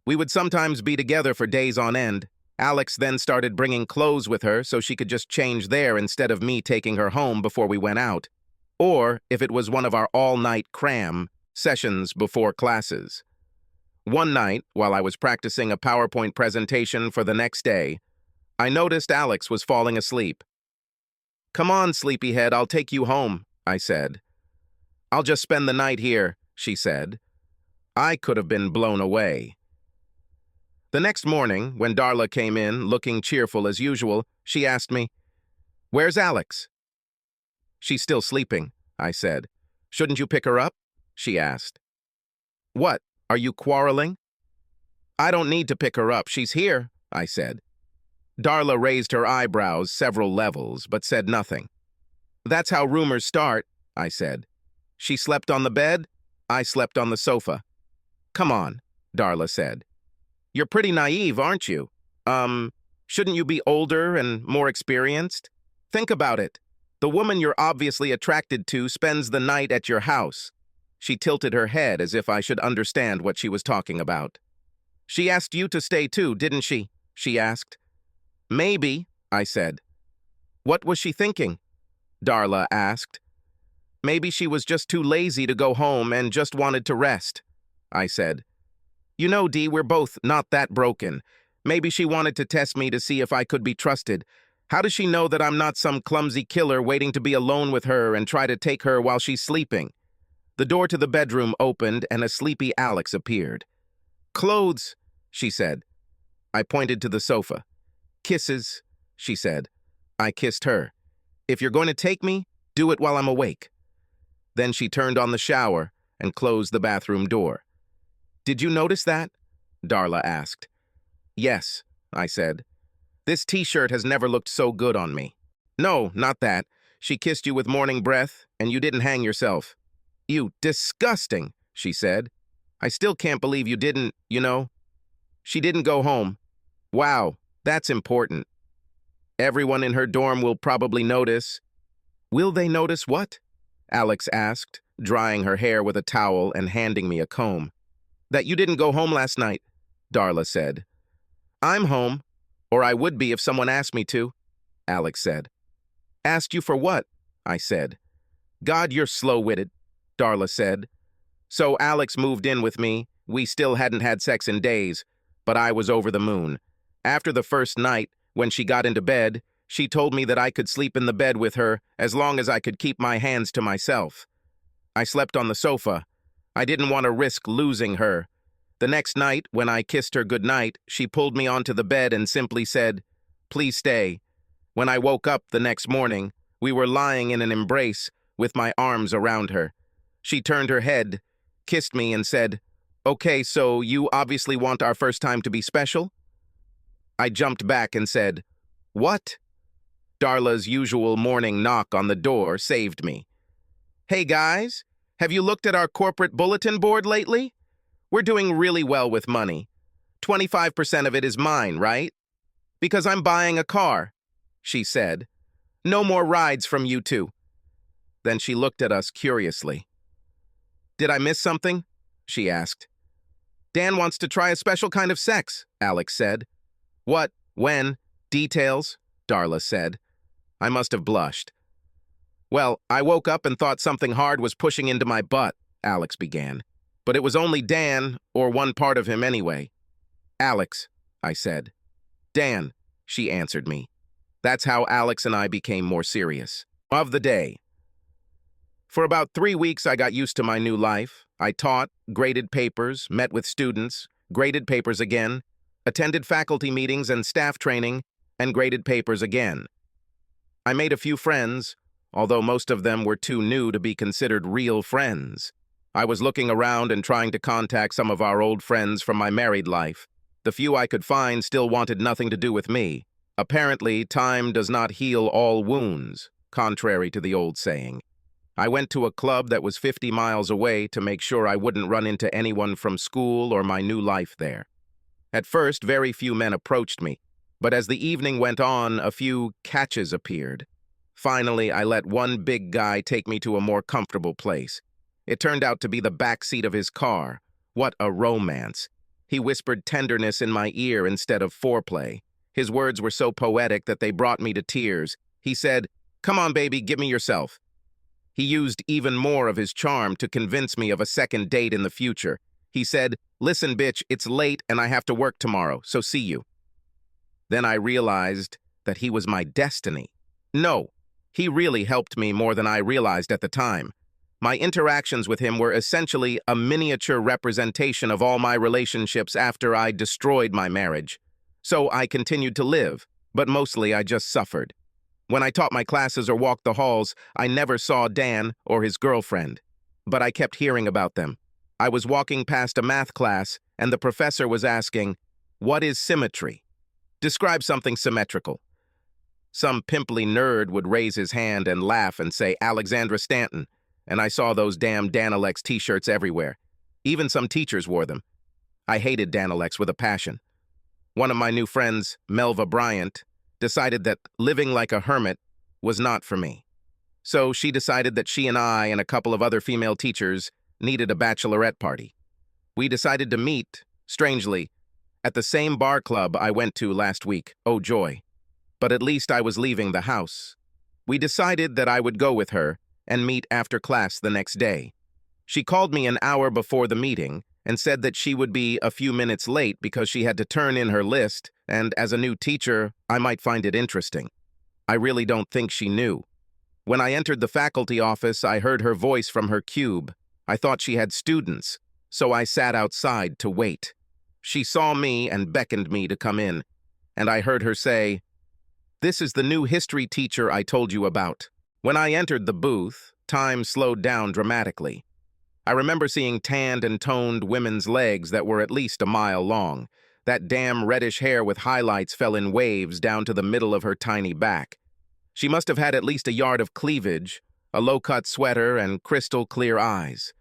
we would sometimes be together for days on end. Alex then started bringing clothes with her so she could just change there instead of me taking her home before we went out. Or if it was one of our all-night cram sessions before classes. One night, while I was practicing a PowerPoint presentation for the next day, I noticed Alex was falling asleep. "Come on, sleepyhead, I'll take you home," I said. "I'll just spend the night here," she said. I could have been blown away. The next morning, when Darla came in, looking cheerful as usual, she asked me, "Where's Alex?" "She's still sleeping," I said. "Shouldn't you pick her up?" she asked. "What, are you quarreling?" "I don't need to pick her up, she's here," I said. Darla raised her eyebrows several levels, but said nothing. "That's how rumors start," I said. "She slept on the bed, I slept on the sofa." "Come on," Darla said. "You're pretty naive, aren't you? Shouldn't you be older and more experienced? Think about it. The woman you're obviously attracted to spends the night at your house." She tilted her head as if I should understand what she was talking about. "She asked you to stay too, didn't she?" she asked. "Maybe," I said. "What was she thinking?" Darla asked. "Maybe she was just too lazy to go home and just wanted to rest," I said. "You know, Dee, we're both not that broken. Maybe she wanted to test me to see if I could be trusted. How does she know that I'm not some clumsy killer waiting to be alone with her and try to take her while she's sleeping?" The door to the bedroom opened and a sleepy Alex appeared. "Clothes," she said. I pointed to the sofa. "Kisses," she said. I kissed her. "If you're going to take me, do it while I'm awake." Then she turned on the shower and closed the bathroom door. "Did you notice that?" Darla asked. "Yes," I said. "This t-shirt has never looked so good on me." "No, not that. She kissed you with morning breath, and you didn't hang yourself." "You disgusting," she said. "I still can't believe you didn't, you know." "She didn't go home." "Wow, that's important." "Everyone in her dorm will probably notice." "Will they notice what?" Alex asked, drying her hair with a towel and handing me a comb. "That you didn't go home last night," Darla said. "I'm home, or I would be if someone asked me to," Alex said. "Asked you for what?" I said. "God, you're slow-witted," Darla said. So Alex moved in with me. We still hadn't had sex in days, but I was over the moon. After the first night, when she got into bed, she told me that I could sleep in the bed with her as long as I could keep my hands to myself. I slept on the sofa. I didn't want to risk losing her. The next night, when I kissed her goodnight, she pulled me onto the bed and simply said, "Please stay." When I woke up the next morning, we were lying in an embrace with my arms around her. She turned her head, kissed me, and said, "Okay, so you obviously want our first time to be special?" I jumped back and said, "What?" Darla's usual morning knock on the door saved me. "Hey guys, have you looked at our corporate bulletin board lately? We're doing really well with money. 25% of it is mine, right? Because I'm buying a car," she said. "No more rides from you two." Then she looked at us curiously. "Did I miss something?" she asked. "Dan wants to try a special kind of sex," Alex said. "What? When? Details?" Darla said. I must have blushed. "Well, I woke up and thought something hard was pushing into my butt," Alex began. "But it was only Dan, or one part of him anyway." "Alex," I said. "Dan," she answered me. That's how Alex and I became more serious. Of the day. For about 3 weeks, I got used to my new life. I taught, graded papers, met with students, graded papers again, attended faculty meetings and staff training, and graded papers again. I made a few friends, although most of them were too new to be considered real friends. I was looking around and trying to contact some of our old friends from my married life. The few I could find still wanted nothing to do with me. Apparently, time does not heal all wounds, contrary to the old saying. I went to a club that was 50 miles away to make sure I wouldn't run into anyone from school or my new life there. At first, very few men approached me, but as the evening went on, a few catches appeared. Finally, I let one big guy take me to a more comfortable place. It turned out to be the back seat of his car. What a romance. He whispered tenderness in my ear instead of foreplay. His words were so poetic that they brought me to tears. He said, "Come on, baby, give me yourself." He used even more of his charm to convince me of a second date in the future. He said, "Listen, bitch, it's late and I have to work tomorrow, so see you." Then I realized that he was my destiny. No, He really helped me more than I realized at the time. My interactions with him were essentially a miniature representation of all my relationships after I destroyed my marriage. So I continued to live, but mostly I just suffered. When I taught my classes or walked the halls, I never saw Dan or his girlfriend. But I kept hearing about them. I was walking past a math class, and the professor was asking, "What is symmetry? Describe something symmetrical." Some pimply nerd would raise his hand and laugh and say Alexandra Stanton, and I saw those damn Danilex t-shirts everywhere. Even some teachers wore them. I hated Danilex with a passion. One of my new friends, Melva Bryant, decided that living like a hermit was not for me. So she decided that she and I and a couple of other female teachers needed a bachelorette party. We decided to meet, strangely, at the same bar club I went to last week. Oh joy. But at least I was leaving the house. We decided that I would go with her and meet after class the next day. She called me an hour before the meeting and said that she would be a few minutes late because she had to turn in her list, and as a new teacher, I might find it interesting. I really don't think she knew. When I entered the faculty office, I heard her voice from her cube. I thought she had students, so I sat outside to wait. She saw me and beckoned me to come in, and I heard her say, "This is the new history teacher I told you about." When I entered the booth, time slowed down dramatically. I remember seeing tanned and toned women's legs that were at least a mile long. That damn reddish hair with highlights fell in waves down to the middle of her tiny back. She must have had at least a yard of cleavage, a low-cut sweater, and crystal-clear eyes.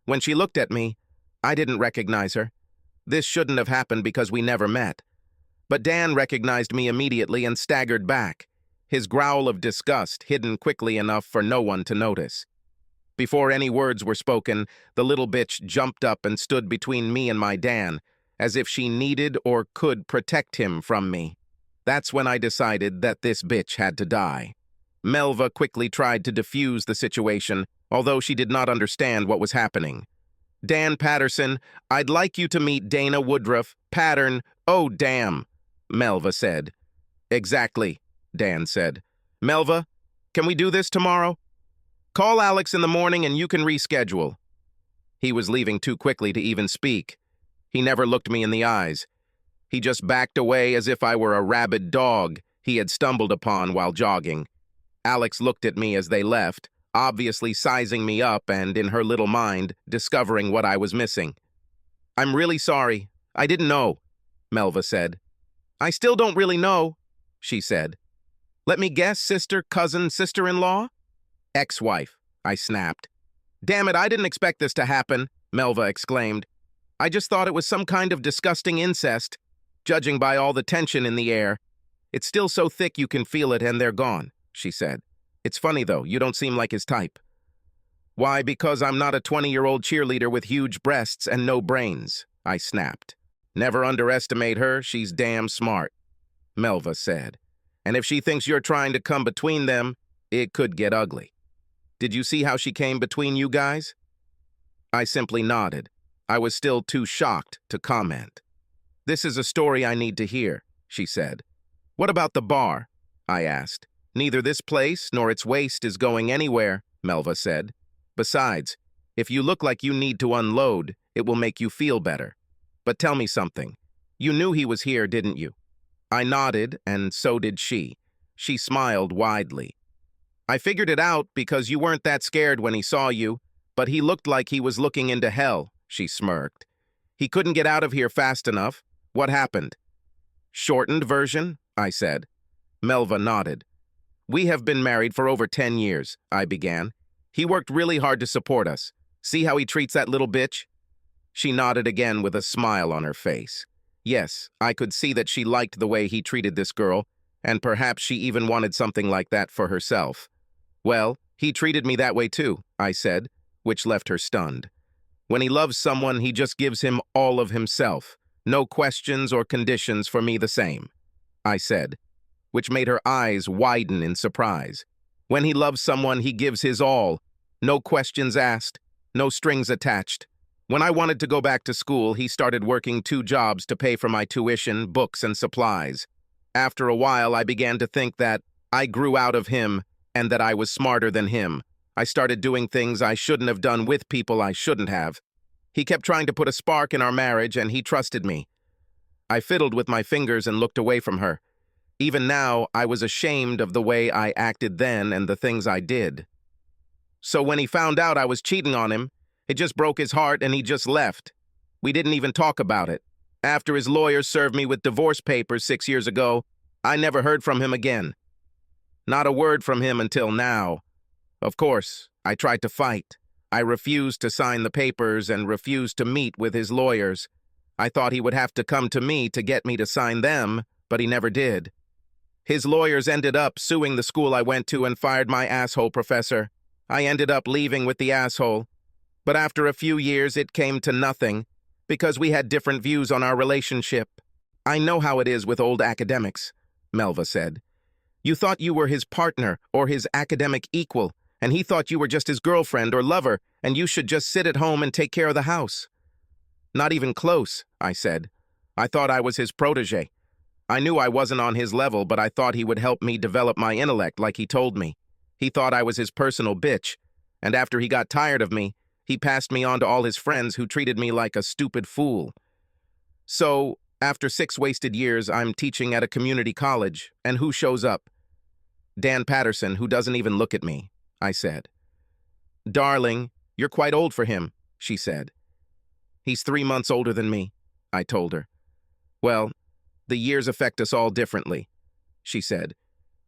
When she looked at me, I didn't recognize her. This shouldn't have happened because we never met. But Dan recognized me immediately and staggered back, his growl of disgust hidden quickly enough for no one to notice. Before any words were spoken, the little bitch jumped up and stood between me and my Dan, as if she needed or could protect him from me. That's when I decided that this bitch had to die. Melva quickly tried to defuse the situation, although she did not understand what was happening. "Dan Patterson, I'd like you to meet Dana Woodruff. Pattern, oh damn," Melva said. "Exactly," Dan said. "Melva, can we do this tomorrow? Call Alex in the morning and you can reschedule." He was leaving too quickly to even speak. He never looked me in the eyes. He just backed away as if I were a rabid dog he had stumbled upon while jogging. Alex looked at me as they left, obviously sizing me up and, in her little mind, discovering what I was missing. "I'm really sorry. I didn't know," Melva said. "I still don't really know," she said. "Let me guess, sister, cousin, sister-in-law?" "Ex-wife," I snapped. "Damn it, I didn't expect this to happen," Melva exclaimed. "I just thought it was some kind of disgusting incest, judging by all the tension in the air. It's still so thick you can feel it and they're gone," she said. "It's funny, though, you don't seem like his type." "Why, because I'm not a 20-year-old cheerleader with huge breasts and no brains," I snapped. "Never underestimate her, she's damn smart," Melva said. "And if she thinks you're trying to come between them, it could get ugly. Did you see how she came between you guys?" I simply nodded. I was still too shocked to comment. "This is a story I need to hear," she said. "What about the bar?" I asked. "Neither this place nor its waste is going anywhere," Melva said. "Besides, if you look like you need to unload, it will make you feel better. But tell me something. You knew he was here, didn't you?" I nodded, and so did she. She smiled widely. "I figured it out because you weren't that scared when he saw you, but he looked like he was looking into hell," she smirked. "He couldn't get out of here fast enough. What happened?" "Shortened version," I said. Melva nodded. "We have been married for over 10 years, I began. He worked really hard to support us. See how he treats that little bitch?" She nodded again with a smile on her face. Yes, I could see that she liked the way he treated this girl, and perhaps she even wanted something like that for herself. "Well, he treated me that way too," I said, which left her stunned. "When he loves someone, he just gives him all of himself. No questions or conditions for me the same," I said, which made her eyes widen in surprise. "When he loves someone, he gives his all. No questions asked, no strings attached. When I wanted to go back to school, he started working 2 jobs to pay for my tuition, books, and supplies. After a while, I began to think that I grew out of him and that I was smarter than him. I started doing things I shouldn't have done with people I shouldn't have. He kept trying to put a spark in our marriage, and he trusted me. I fiddled with my fingers and looked away from her. Even now, I was ashamed of the way I acted then and the things I did. So when he found out I was cheating on him, it just broke his heart and he just left. We didn't even talk about it. After his lawyers served me with divorce papers 6 years ago, I never heard from him again. Not a word from him until now. Of course, I tried to fight. I refused to sign the papers and refused to meet with his lawyers. I thought he would have to come to me to get me to sign them, but he never did. His lawyers ended up suing the school I went to and fired my asshole professor. I ended up leaving with the asshole. But after a few years, it came to nothing, because we had different views on our relationship. I know how it is with old academics, Melva said. You thought you were his partner or his academic equal, and he thought you were just his girlfriend or lover, and you should just sit at home and take care of the house. Not even close, I said. I thought I was his protege. I knew I wasn't on his level, but I thought he would help me develop my intellect like he told me. He thought I was his personal bitch, and after he got tired of me, he passed me on to all his friends who treated me like a stupid fool. So, after 6 wasted years, I'm teaching at a community college, and who shows up? Dan Patterson, who doesn't even look at me, I said. Darling, you're quite old for him, she said. He's 3 months older than me, I told her. Well, the years affect us all differently, she said.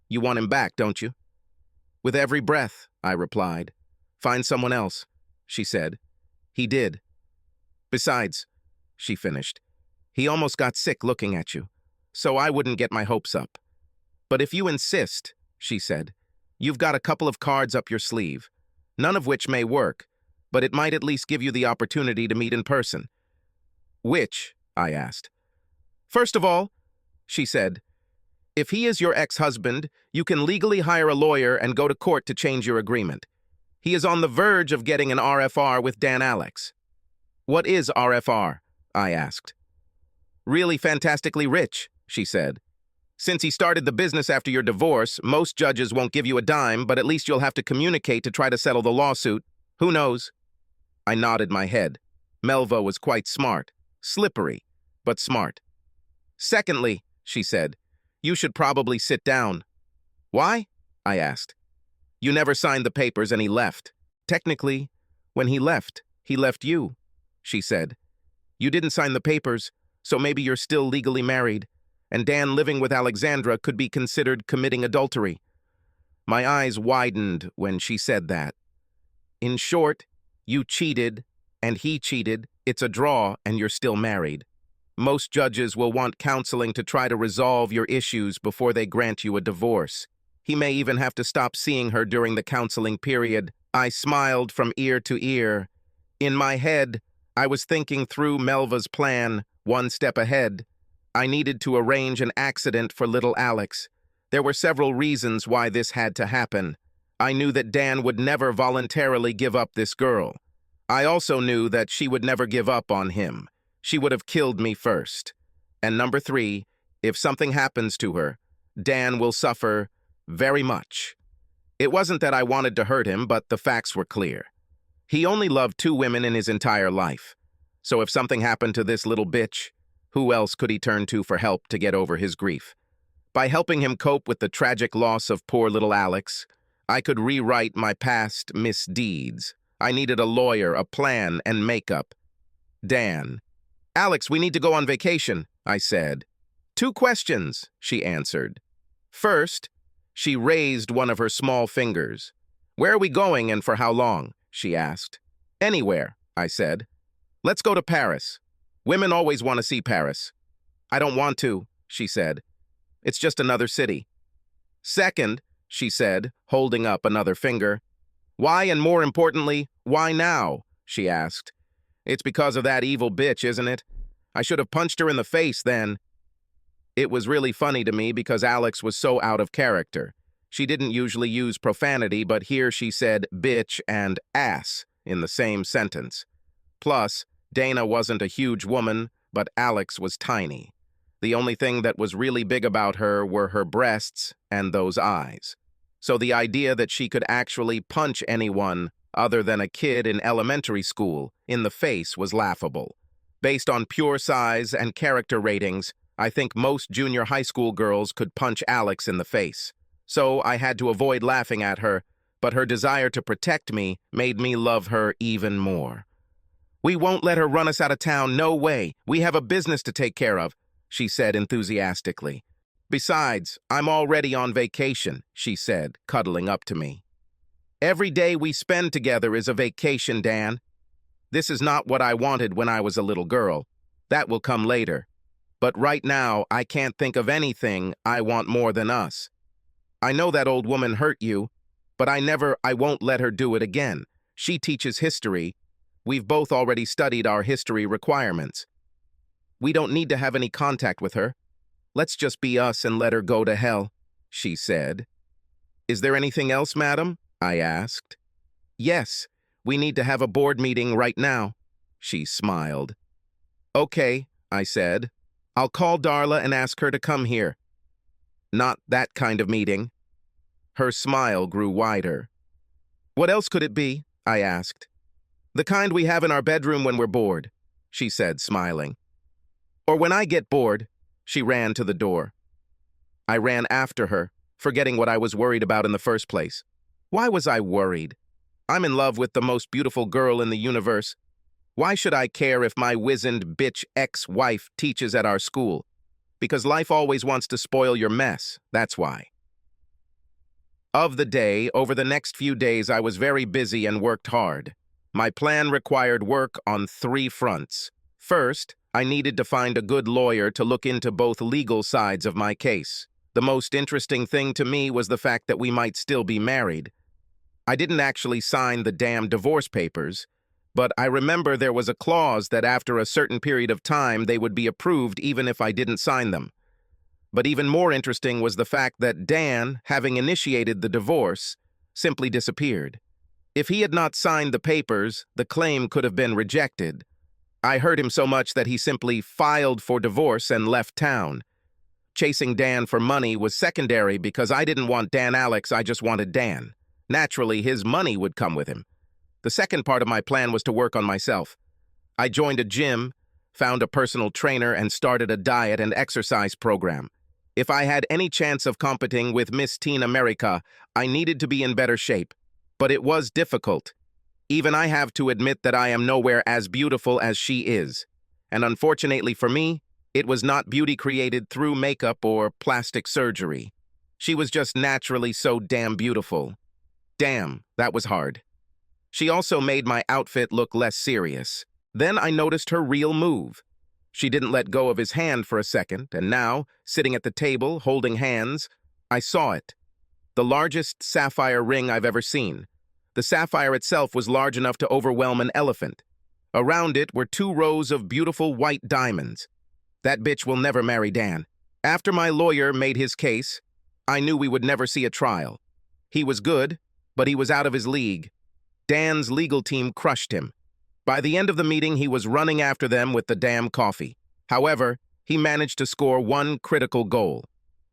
You want him back, don't you? With every breath, I replied. Find someone else, she said. He did. Besides, she finished, he almost got sick looking at you, so I wouldn't get my hopes up. But if you insist, she said, you've got a couple of cards up your sleeve, none of which may work, but it might at least give you the opportunity to meet in person. Which? I asked. First of all, she said, if he is your ex-husband, you can legally hire a lawyer and go to court to change your agreement. He is on the verge of getting an RFR with Dan Alex. What is RFR? I asked. Really fantastically rich, she said. Since he started the business after your divorce, most judges won't give you a dime, but at least you'll have to communicate to try to settle the lawsuit. Who knows? I nodded my head. Melva was quite smart. Slippery, but smart. Secondly, she said, you should probably sit down. Why? I asked. You never signed the papers and he left. Technically, when he left you, she said. You didn't sign the papers, so maybe you're still legally married, and Dan living with Alexandra could be considered committing adultery. My eyes widened when she said that. In short, you cheated, and he cheated, it's a draw, and you're still married. Most judges will want counseling to try to resolve your issues before they grant you a divorce. He may even have to stop seeing her during the counseling period. I smiled from ear to ear. In my head, I was thinking through Melva's plan, one step ahead. I needed to arrange an accident for little Alex. There were several reasons why this had to happen. I knew that Dan would never voluntarily give up this girl. I also knew that she would never give up on him. She would have killed me first. And number 3, if something happens to her, Dan will suffer very much. It wasn't that I wanted to hurt him, but the facts were clear. He only loved 2 women in his entire life. So if something happened to this little bitch, who else could he turn to for help to get over his grief? By helping him cope with the tragic loss of poor little Alex, I could rewrite my past misdeeds. I needed a lawyer, a plan, and makeup. Dan. Alex, we need to go on vacation, I said. 2 questions, she answered. First, she raised one of her small fingers. Where are we going and for how long? She asked. Anywhere, I said. Let's go to Paris. Women always want to see Paris. I don't want to, she said. It's just another city. Second, she said, holding up another finger. Why, and more importantly, why now? She asked. It's because of that evil bitch, isn't it? I should have punched her in the face then. It was really funny to me because Alex was so out of character. She didn't usually use profanity, but here she said bitch and ass in the same sentence. Plus, Dana wasn't a huge woman, but Alex was tiny. The only thing that was really big about her were her breasts and those eyes. so the idea that she could actually punch anyone other than a kid in elementary school in the face was laughable. Based on pure size and character ratings, I think most junior high school girls could punch Alex in the face. So I had to avoid laughing at her, but her desire to protect me made me love her even more. "We won't let her run us out of town, no way. We have a business to take care of," she said enthusiastically. "Besides, I'm already on vacation," she said, cuddling up to me. "Every day we spend together is a vacation, Dan. This is not what I wanted when I was a little girl. That will come later. But right now, I can't think of anything I want more than us. I know that old woman hurt you, but I won't let her do it again. She teaches history. We've both already studied our history requirements. We don't need to have any contact with her. Let's just be us and let her go to hell," she said. "Is there anything else, madam?" I asked. "Yes, we need to have a board meeting right now," she smiled. "Okay," I said. "I'll call Darla and ask her to come here." "Not that kind of meeting." Her smile grew wider. "What else could it be?" I asked. "The kind we have in our bedroom when we're bored," she said, smiling. "Or when I get bored." She ran to the door. I ran after her, forgetting what I was worried about in the first place. Why was I worried? I'm in love with the most beautiful girl in the universe. Why should I care if my wizened bitch ex-wife teaches at our school? Because life always wants to spoil your mess, that's why. Of the day, over the next few days I was very busy and worked hard. My plan required work on 3 fronts. First, I needed to find a good lawyer to look into both legal sides of my case. The most interesting thing to me was the fact that we might still be married. I didn't actually sign the damn divorce papers, but I remember there was a clause that after a certain period of time they would be approved even if I didn't sign them. But even more interesting was the fact that Dan, having initiated the divorce, simply disappeared. If he had not signed the papers, the claim could have been rejected. I hurt him so much that he simply filed for divorce and left town. Chasing Dan for money was secondary because I didn't want Dan Alex, I just wanted Dan. Naturally, his money would come with him. The second part of my plan was to work on myself. I joined a gym, found a personal trainer, and started a diet and exercise program. If I had any chance of competing with Miss Teen America, I needed to be in better shape. But it was difficult. Even I have to admit that I am nowhere as beautiful as she is. And unfortunately for me, it was not beauty created through makeup or plastic surgery. She was just naturally so damn beautiful. Damn, that was hard. She also made my outfit look less serious. Then I noticed her real move. She didn't let go of his hand for a second, and now, sitting at the table, holding hands, I saw it. The largest sapphire ring I've ever seen. The sapphire itself was large enough to overwhelm an elephant. Around it were 2 rows of beautiful white diamonds. That bitch will never marry Dan. After my lawyer made his case, I knew we would never see a trial. He was good, but he was out of his league. Dan's legal team crushed him. By the end of the meeting, he was running after them with the damn coffee. However, he managed to score one critical goal.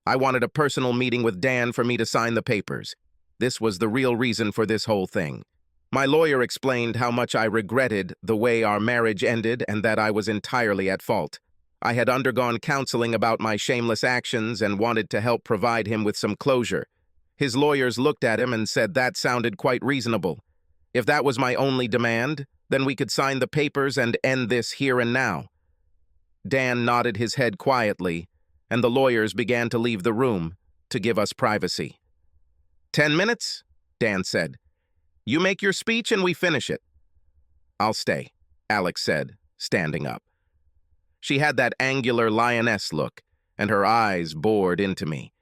I wanted a personal meeting with Dan for me to sign the papers. This was the real reason for this whole thing. My lawyer explained how much I regretted the way our marriage ended and that I was entirely at fault. I had undergone counseling about my shameless actions and wanted to help provide him with some closure. His lawyers looked at him and said that sounded quite reasonable. If that was my only demand, then we could sign the papers and end this here and now. Dan nodded his head quietly, and the lawyers began to leave the room to give us privacy. 10 minutes, Dan said. You make your speech and we finish it. I'll stay, Alex said, standing up. She had that angular lioness look, and her eyes bored into me.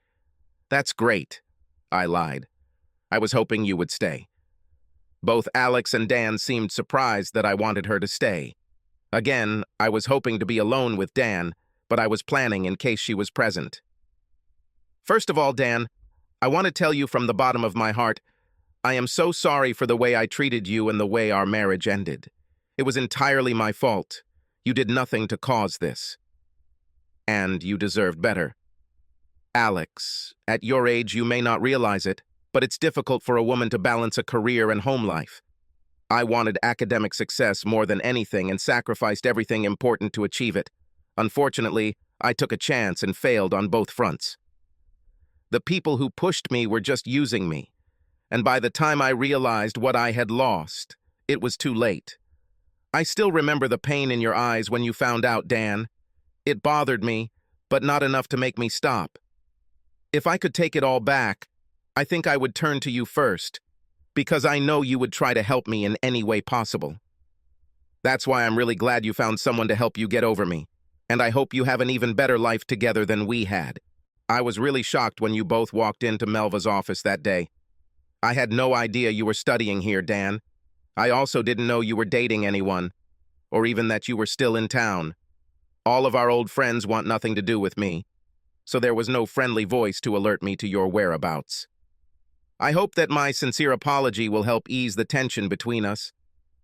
That's great, I lied. I was hoping you would stay. Both Alex and Dan seemed surprised that I wanted her to stay. Again, I was hoping to be alone with Dan, but I was planning in case she was present. First of all, Dan, I want to tell you from the bottom of my heart, I am so sorry for the way I treated you and the way our marriage ended. It was entirely my fault. You did nothing to cause this. And you deserved better. Alex, at your age you may not realize it, but it's difficult for a woman to balance a career and home life. I wanted academic success more than anything and sacrificed everything important to achieve it. Unfortunately, I took a chance and failed on both fronts. The people who pushed me were just using me, and by the time I realized what I had lost, it was too late. I still remember the pain in your eyes when you found out, Dan. It bothered me, but not enough to make me stop. If I could take it all back, I think I would turn to you first, because I know you would try to help me in any way possible. That's why I'm really glad you found someone to help you get over me, and I hope you have an even better life together than we had. I was really shocked when you both walked into Melva's office that day. I had no idea you were studying here, Dan. I also didn't know you were dating anyone, or even that you were still in town. All of our old friends want nothing to do with me, so there was no friendly voice to alert me to your whereabouts. I hope that my sincere apology will help ease the tension between us,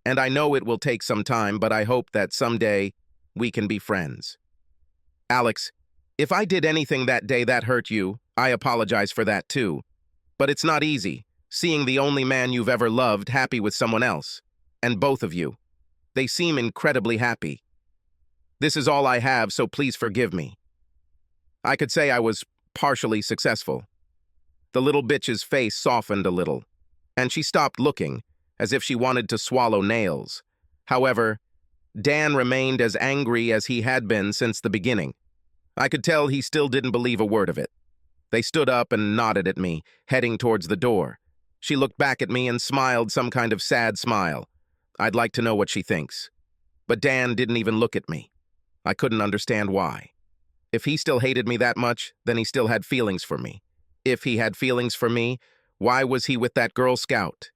and I know it will take some time, but I hope that someday we can be friends. Alex, if I did anything that day that hurt you, I apologize for that too. But it's not easy, seeing the only man you've ever loved happy with someone else, and both of you. They seem incredibly happy. This is all I have, so please forgive me. I could say I was partially successful. The little bitch's face softened a little, and she stopped looking, as if she wanted to swallow nails. However, Dan remained as angry as he had been since the beginning. I could tell he still didn't believe a word of it. They stood up and nodded at me, heading towards the door. She looked back at me and smiled some kind of sad smile. I'd like to know what she thinks. But Dan didn't even look at me. I couldn't understand why. If he still hated me that much, then he still had feelings for me. If he had feelings for me, why was he with that Girl Scout?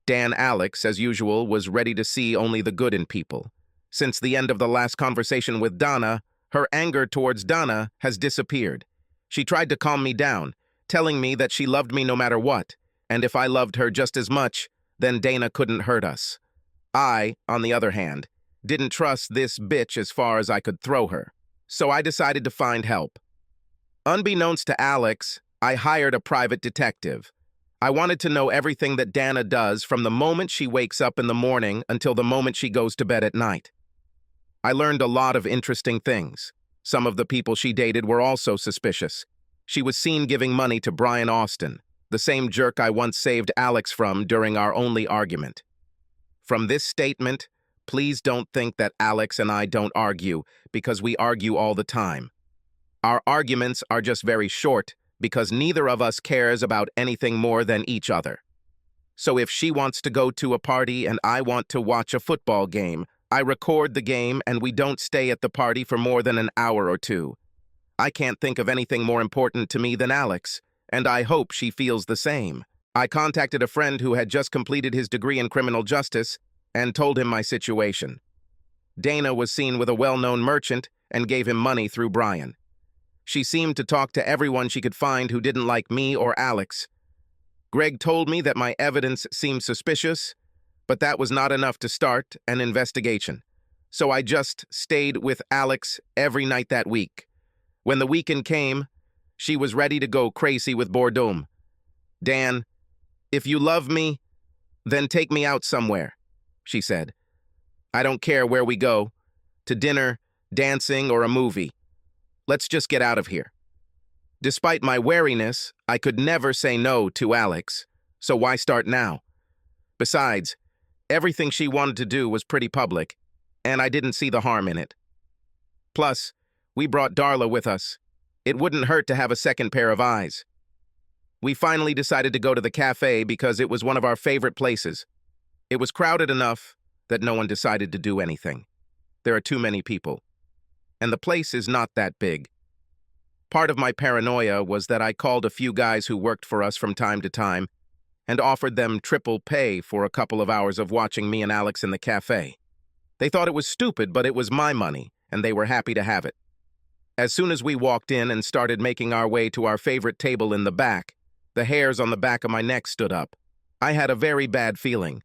Dan Alex, as usual, was ready to see only the good in people. Since the end of the last conversation with Donna, her anger towards Donna has disappeared. She tried to calm me down, telling me that she loved me no matter what, and if I loved her just as much, then Dana couldn't hurt us. I, on the other hand, didn't trust this bitch as far as I could throw her, so I decided to find help. Unbeknownst to Alex, I hired a private detective. I wanted to know everything that Dana does from the moment she wakes up in the morning until the moment she goes to bed at night. I learned a lot of interesting things. Some of the people she dated were also suspicious. She was seen giving money to Brian Austin, the same jerk I once saved Alex from during our only argument. From this statement, please don't think that Alex and I don't argue, because we argue all the time. Our arguments are just very short, because neither of us cares about anything more than each other. So if she wants to go to a party and I want to watch a football game, I record the game and we don't stay at the party for more than an hour or two. I can't think of anything more important to me than Alex, and I hope she feels the same. I contacted a friend who had just completed his degree in criminal justice and told him my situation. Dana was seen with a well-known merchant and gave him money through Brian. She seemed to talk to everyone she could find who didn't like me or Alex. Greg told me that my evidence seemed suspicious, but that was not enough to start an investigation. So I just stayed with Alex every night that week. When the weekend came, she was ready to go crazy with boredom. Dan, if you love me, then take me out somewhere, she said. I don't care where we go, to dinner, dancing, or a movie. Let's just get out of here. Despite my wariness, I could never say no to Alex, so why start now? Besides, everything she wanted to do was pretty public, and I didn't see the harm in it. Plus, we brought Darla with us. It wouldn't hurt to have a second pair of eyes. We finally decided to go to the cafe because it was one of our favorite places. It was crowded enough that no one decided to do anything. There are too many people. And the place is not that big. Part of my paranoia was that I called a few guys who worked for us from time to time and offered them triple pay for a couple of hours of watching me and Alex in the cafe. They thought it was stupid, but it was my money, and they were happy to have it. As soon as we walked in and started making our way to our favorite table in the back, the hairs on the back of my neck stood up. I had a very bad feeling.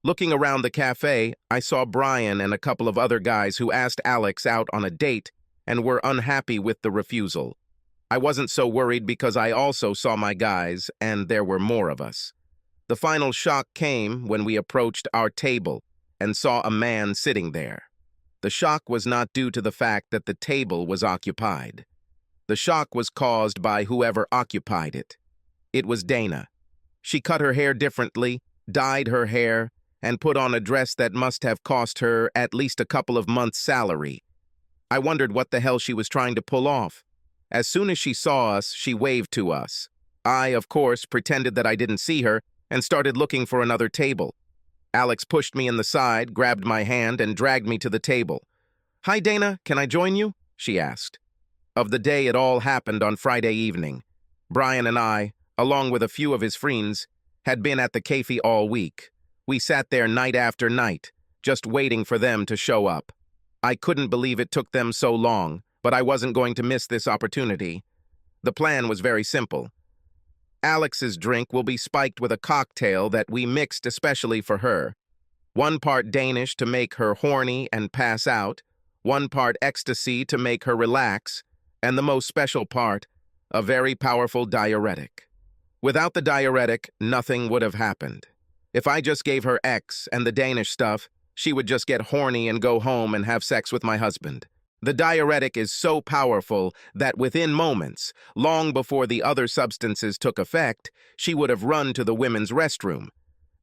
Looking around the cafe, I saw Brian and a couple of other guys who asked Alex out on a date and were unhappy with the refusal. I wasn't so worried because I also saw my guys, and there were more of us. The final shock came when we approached our table and saw a man sitting there. The shock was not due to the fact that the table was occupied. The shock was caused by whoever occupied it. It was Dana. She cut her hair differently, dyed her hair, and put on a dress that must have cost her at least a couple of months' salary. I wondered what the hell she was trying to pull off. As soon as she saw us, she waved to us. I, of course, pretended that I didn't see her and started looking for another table. Alex pushed me in the side, grabbed my hand, and dragged me to the table. "Hi, Dana, can I join you?" she asked. Of the day it all happened on Friday evening. Brian and I, along with a few of his friends, had been at the cafe all week. We sat there night after night, just waiting for them to show up. I couldn't believe it took them so long, but I wasn't going to miss this opportunity. The plan was very simple. Alex's drink will be spiked with a cocktail that we mixed especially for her. 1 part Danish to make her horny and pass out, 1 part ecstasy to make her relax, and the most special part, a very powerful diuretic. Without the diuretic, nothing would have happened. If I just gave her X and the Danish stuff, she would just get horny and go home and have sex with my husband. The diuretic is so powerful that within moments, long before the other substances took effect, she would have run to the women's restroom.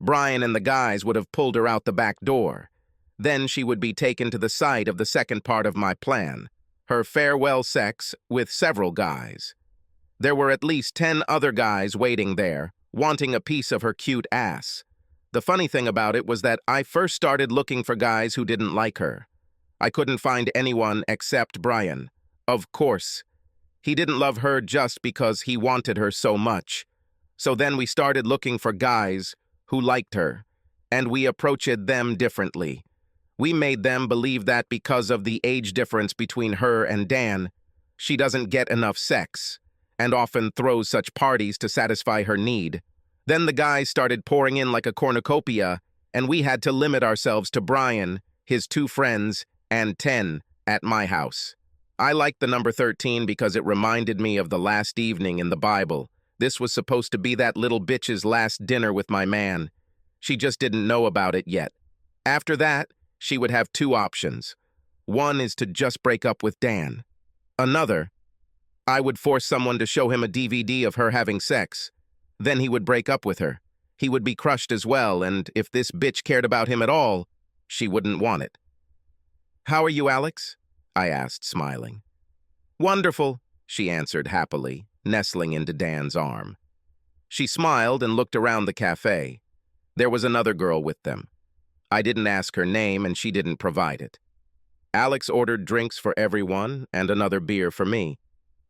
Brian and the guys would have pulled her out the back door. Then she would be taken to the site of the second part of my plan, her farewell sex with several guys. There were at least 10 other guys waiting there, wanting a piece of her cute ass. The funny thing about it was that I first started looking for guys who didn't like her. I couldn't find anyone except Brian. Of course. He didn't love her just because he wanted her so much. So then we started looking for guys who liked her, and we approached them differently. We made them believe that because of the age difference between her and Dan, she doesn't get enough sex, and often throws such parties to satisfy her need. Then the guys started pouring in like a cornucopia, and we had to limit ourselves to Brian, his 2 friends, and 10 at my house. I liked the number 13 because it reminded me of the last evening in the Bible. This was supposed to be that little bitch's last dinner with my man. She just didn't know about it yet. After that, she would have 2 options. One is to just break up with Dan. Another, I would force someone to show him a DVD of her having sex. Then he would break up with her. He would be crushed as well, and if this bitch cared about him at all, she wouldn't want it. "How are you, Alex?" I asked, smiling. "Wonderful," she answered happily, nestling into Dan's arm. She smiled and looked around the cafe. There was another girl with them. I didn't ask her name, and she didn't provide it. Alex ordered drinks for everyone and another beer for me.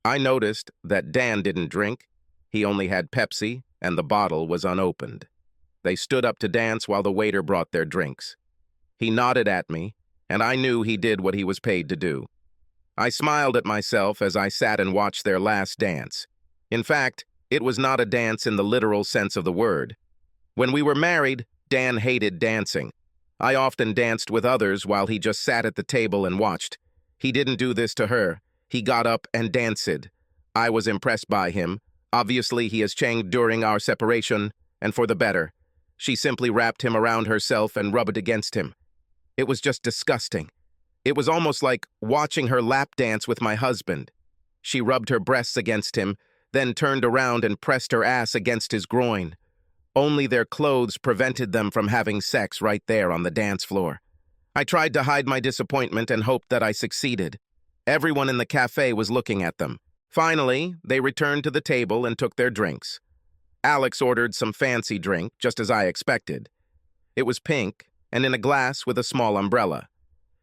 I noticed that Dan didn't drink. He only had Pepsi, and the bottle was unopened. They stood up to dance while the waiter brought their drinks. He nodded at me, and I knew he did what he was paid to do. I smiled at myself as I sat and watched their last dance. In fact, it was not a dance in the literal sense of the word. When we were married, Dan hated dancing. I often danced with others while he just sat at the table and watched. He didn't do this to her. He got up and danced. I was impressed by him. Obviously, he has changed during our separation, and for the better. She simply wrapped him around herself and rubbed against him. It was just disgusting. It was almost like watching her lap dance with my husband. She rubbed her breasts against him, then turned around and pressed her ass against his groin. Only their clothes prevented them from having sex right there on the dance floor. I tried to hide my disappointment and hoped that I succeeded. Everyone in the cafe was looking at them. Finally, they returned to the table and took their drinks. Alex ordered some fancy drink, just as I expected. It was pink, and in a glass with a small umbrella.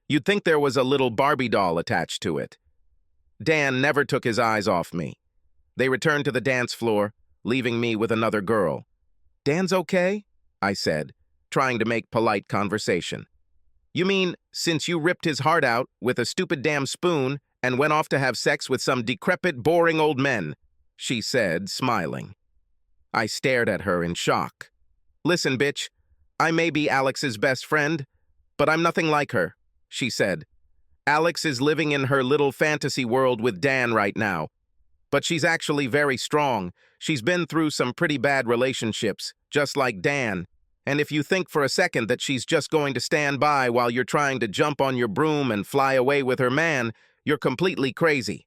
You'd think there was a little Barbie doll attached to it. Dan never took his eyes off me. They returned to the dance floor, leaving me with another girl. "Dan's okay?" I said, trying to make polite conversation. "You mean, since you ripped his heart out with a stupid damn spoon and went off to have sex with some decrepit, boring old men," she said, smiling. I stared at her in shock. "Listen, bitch, I may be Alex's best friend, but I'm nothing like her," she said. "Alex is living in her little fantasy world with Dan right now. But she's actually very strong. She's been through some pretty bad relationships, just like Dan. And if you think for a second that she's just going to stand by while you're trying to jump on your broom and fly away with her man, you're completely crazy.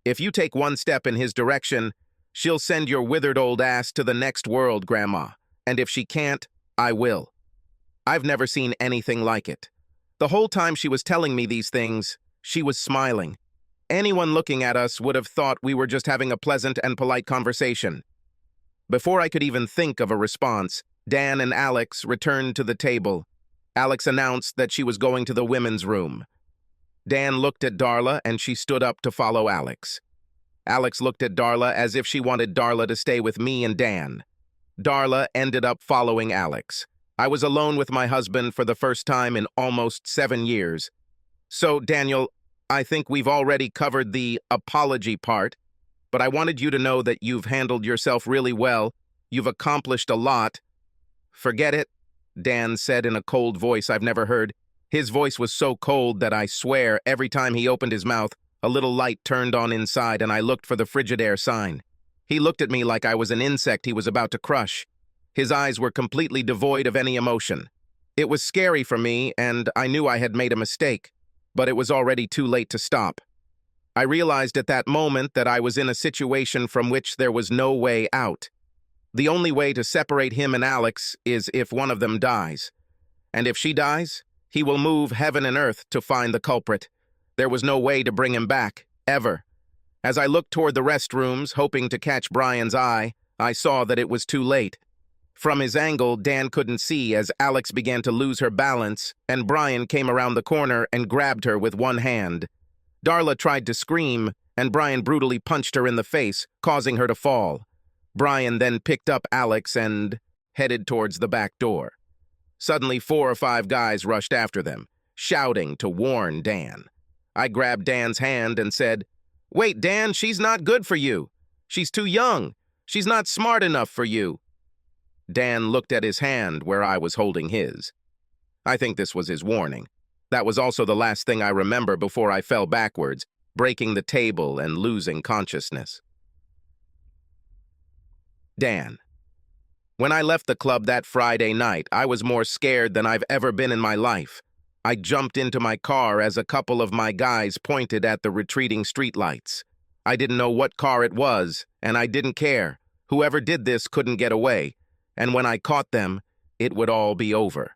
If you take one step in his direction, she'll send your withered old ass to the next world, Grandma. And if she can't, I will. I've never seen anything like it. The whole time she was telling me these things, she was smiling. Anyone looking at us would have thought we were just having a pleasant and polite conversation. Before I could even think of a response, Dan and Alex returned to the table. Alex announced that she was going to the women's room. Dan looked at Darla and she stood up to follow Alex. Alex looked at Darla as if she wanted Darla to stay with me and Dan. Darla ended up following Alex. I was alone with my husband for the first time in almost 7 years. So, Daniel, I think we've already covered the apology part, but I wanted you to know that you've handled yourself really well. You've accomplished a lot. Forget it, Dan said in a cold voice I've never heard. His voice was so cold that I swear every time he opened his mouth, a little light turned on inside and I looked for the Frigidaire sign. He looked at me like I was an insect he was about to crush. His eyes were completely devoid of any emotion. It was scary for me, and I knew I had made a mistake, but it was already too late to stop. I realized at that moment that I was in a situation from which there was no way out. The only way to separate him and Alex is if one of them dies. And if she dies, he will move heaven and earth to find the culprit. There was no way to bring him back, ever. As I looked toward the restrooms, hoping to catch Brian's eye, I saw that it was too late. From his angle, Dan couldn't see as Alex began to lose her balance, and Brian came around the corner and grabbed her with one hand. Darla tried to scream, and Brian brutally punched her in the face, causing her to fall. Brian then picked up Alex and headed towards the back door. Suddenly, 4 or 5 guys rushed after them, shouting to warn Dan. I grabbed Dan's hand and said, "Wait, Dan, she's not good for you. She's too young. She's not smart enough for you." Dan looked at his hand where I was holding his. I think this was his warning. That was also the last thing I remember before I fell backwards, breaking the table and losing consciousness. Dan. When I left the club that Friday night, I was more scared than I've ever been in my life. I jumped into my car as a couple of my guys pointed at the retreating streetlights. I didn't know what car it was, and I didn't care. Whoever did this couldn't get away, and when I caught them, it would all be over.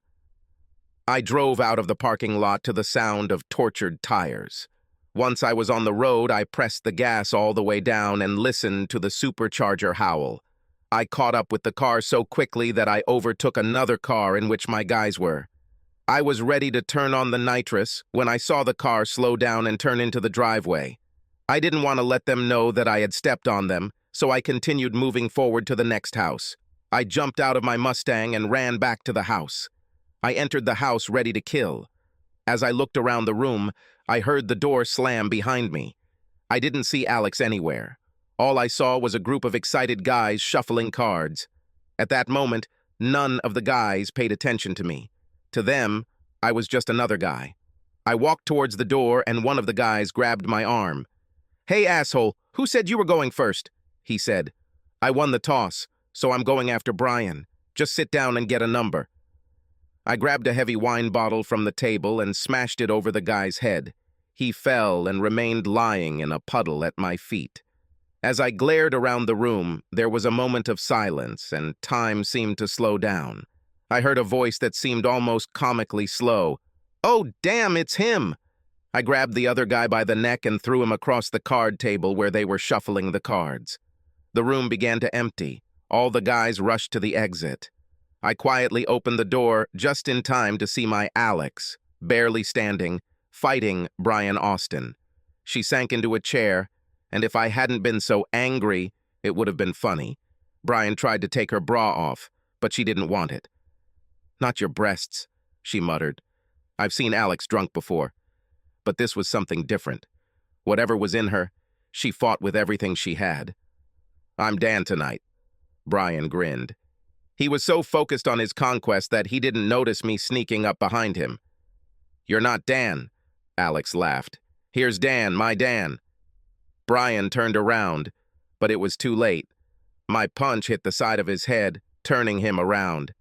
I drove out of the parking lot to the sound of tortured tires. Once I was on the road, I pressed the gas all the way down and listened to the supercharger howl. I caught up with the car so quickly that I overtook another car in which my guys were. I was ready to turn on the nitrous when I saw the car slow down and turn into the driveway. I didn't want to let them know that I had stepped on them, so I continued moving forward to the next house. I jumped out of my Mustang and ran back to the house. I entered the house ready to kill. As I looked around the room, I heard the door slam behind me. I didn't see Alex anywhere. All I saw was a group of excited guys shuffling cards. At that moment, none of the guys paid attention to me. To them, I was just another guy. I walked towards the door and one of the guys grabbed my arm. "Hey, asshole, who said you were going first?" he said. "I won the toss, so I'm going after Brian. Just sit down and get a number." I grabbed a heavy wine bottle from the table and smashed it over the guy's head. He fell and remained lying in a puddle at my feet. As I glared around the room, there was a moment of silence and time seemed to slow down. I heard a voice that seemed almost comically slow. "Oh, damn, it's him!" I grabbed the other guy by the neck and threw him across the card table where they were shuffling the cards. The room began to empty. All the guys rushed to the exit. I quietly opened the door just in time to see my Alex, barely standing, fighting Brian Austin. She sank into a chair, and if I hadn't been so angry, it would have been funny. Brian tried to take her bra off, but she didn't want it. "Not your breasts," she muttered. I've seen Alex drunk before, but this was something different. Whatever was in her, she fought with everything she had. "I'm Dan tonight." Brian grinned. He was so focused on his conquest that he didn't notice me sneaking up behind him. "You're not Dan," Alex laughed. "Here's Dan, my Dan." Brian turned around, but it was too late. My punch hit the side of his head, turning him around.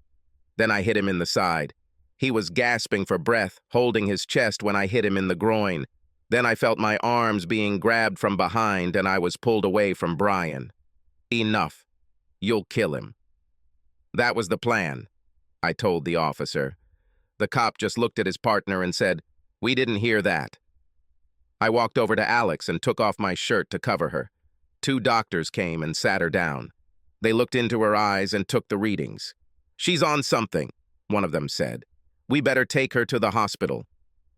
Then I hit him in the side. He was gasping for breath, holding his chest when I hit him in the groin. Then I felt my arms being grabbed from behind and I was pulled away from Brian. Enough. You'll kill him. That was the plan, I told the officer. The cop just looked at his partner and said, "We didn't hear that." I walked over to Alex and took off my shirt to cover her. 2 doctors came and sat her down. They looked into her eyes and took the readings. "She's on something," one of them said. "We better take her to the hospital."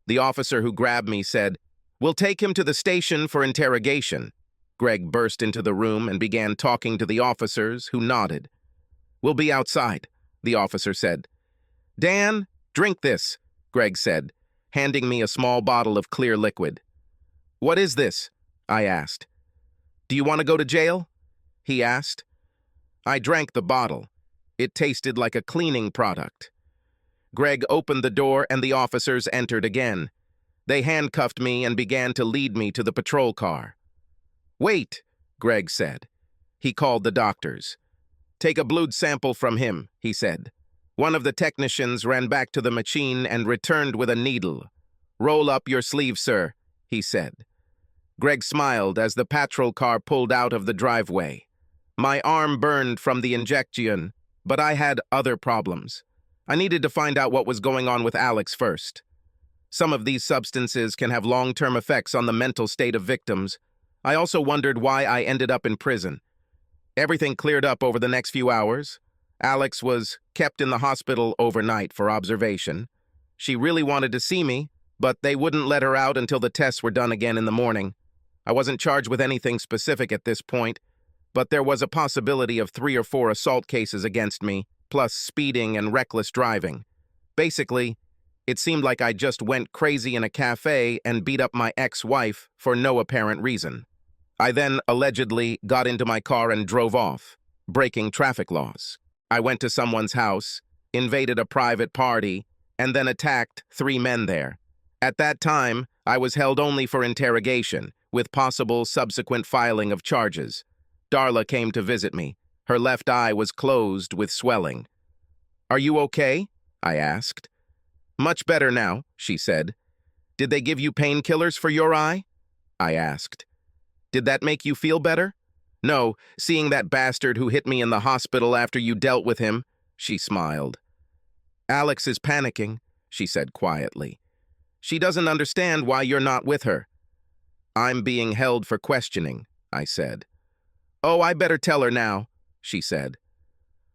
The officer who grabbed me said, "We'll take him to the station for interrogation." Greg burst into the room and began talking to the officers, who nodded. "We'll be outside," the officer said. "Dan, drink this," Greg said, handing me a small bottle of clear liquid. "What is this?" I asked. "Do you want to go to jail?" he asked. I drank the bottle. It tasted like a cleaning product. Greg opened the door and the officers entered again. They handcuffed me and began to lead me to the patrol car. "Wait," Greg said. He called the doctors. "Take a blood sample from him," he said. One of the technicians ran back to the machine and returned with a needle. "Roll up your sleeve, sir," he said. Greg smiled as the patrol car pulled out of the driveway. My arm burned from the injection, but I had other problems. I needed to find out what was going on with Alex first. Some of these substances can have long-term effects on the mental state of victims. I also wondered why I ended up in prison. Everything cleared up over the next few hours. Alex was kept in the hospital overnight for observation. She really wanted to see me, but they wouldn't let her out until the tests were done again in the morning. I wasn't charged with anything specific at this point, but there was a possibility of 3 or 4 assault cases against me, plus speeding and reckless driving. Basically, it seemed like I just went crazy in a cafe and beat up my ex-wife for no apparent reason. I then allegedly got into my car and drove off, breaking traffic laws. I went to someone's house, invaded a private party, and then attacked 3 men there. At that time, I was held only for interrogation, with possible subsequent filing of charges. Darla came to visit me. Her left eye was closed with swelling. "Are you okay?" I asked. "Much better now," she said. "Did they give you painkillers for your eye?" I asked. "Did that make you feel better?" "No, seeing that bastard who hit me in the hospital after you dealt with him," she smiled. "Alex is panicking," she said quietly. "She doesn't understand why you're not with her." "I'm being held for questioning," I said. "Oh, I better tell her now," she said.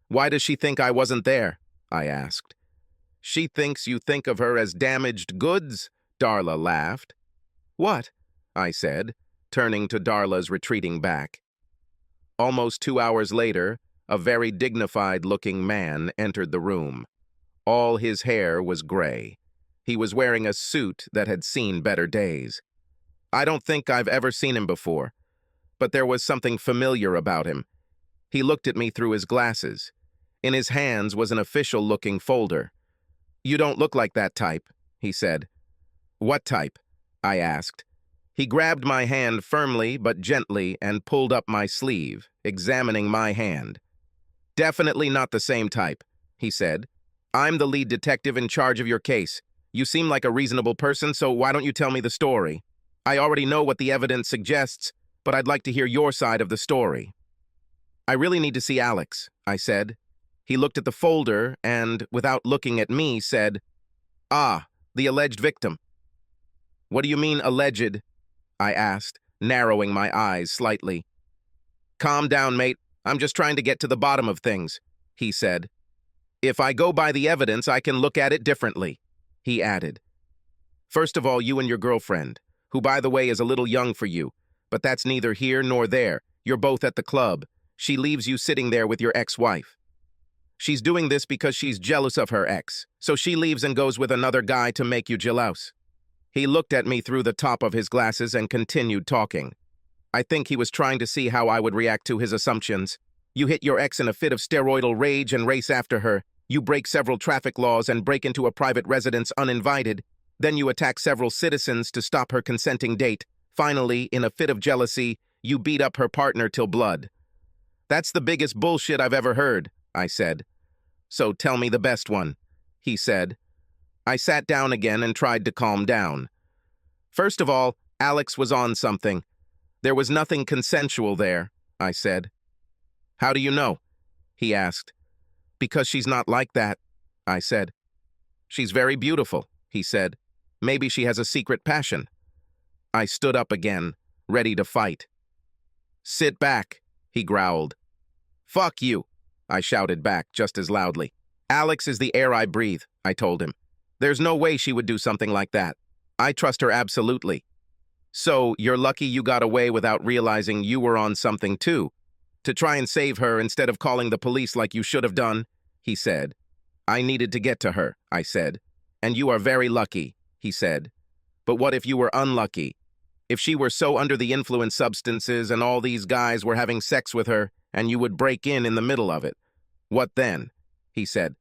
"Why does she think I wasn't there?" I asked. "She thinks you think of her as damaged goods," Darla laughed. "What?" I said, turning to Darla's retreating back. Almost 2 hours later, a very dignified-looking man entered the room. All his hair was gray. He was wearing a suit that had seen better days. I don't think I've ever seen him before, but there was something familiar about him. He looked at me through his glasses. In his hands was an official-looking folder. "You don't look like that type," he said. "What type?" I asked. He grabbed my hand firmly but gently and pulled up my sleeve, examining my hand. "Definitely not the same type," he said. "I'm the lead detective in charge of your case. You seem like a reasonable person, so why don't you tell me the story? I already know what the evidence suggests, but I'd like to hear your side of the story." "I really need to see Alex," I said. He looked at the folder and, without looking at me, said, "Ah, the alleged victim." "What do you mean, alleged?" I asked, narrowing my eyes slightly. "Calm down, mate. I'm just trying to get to the bottom of things," he said. "If I go by the evidence, I can look at it differently," he added. "First of all, you and your girlfriend, who, by the way, is a little young for you, but that's neither here nor there. You're both at the club. She leaves you sitting there with your ex-wife. She's doing this because she's jealous of her ex, so she leaves and goes with another guy to make you jealous." He looked at me through the top of his glasses and continued talking. I think he was trying to see how I would react to his assumptions. "You hit your ex in a fit of steroidal rage and race after her. You break several traffic laws and break into a private residence uninvited. Then you attack several citizens to stop her consenting date. Finally, in a fit of jealousy, You beat up her partner till blood." "That's the biggest bullshit I've ever heard," I said. "So tell me the best one," he said. I sat down again and tried to calm down. "First of all, Alex was on something. There was nothing consensual there," I said. "How do you know?" he asked. "Because she's not like that," I said. "She's very beautiful," he said. "Maybe she has a secret passion." I stood up again, ready to fight. "Sit back," he growled. "Fuck you," I shouted back just as loudly. "Alex is the air I breathe," I told him. "There's no way she would do something like that. I trust her absolutely." "So, you're lucky you got away without realizing you were on something too, to try and save her instead of calling the police like you should have done," he said. "I needed to get to her," I said. "And you are very lucky," he said. "But what if you were unlucky? If she were so under the influence substances and all these guys were having sex with her and you would break in the middle of it? What then?" he said.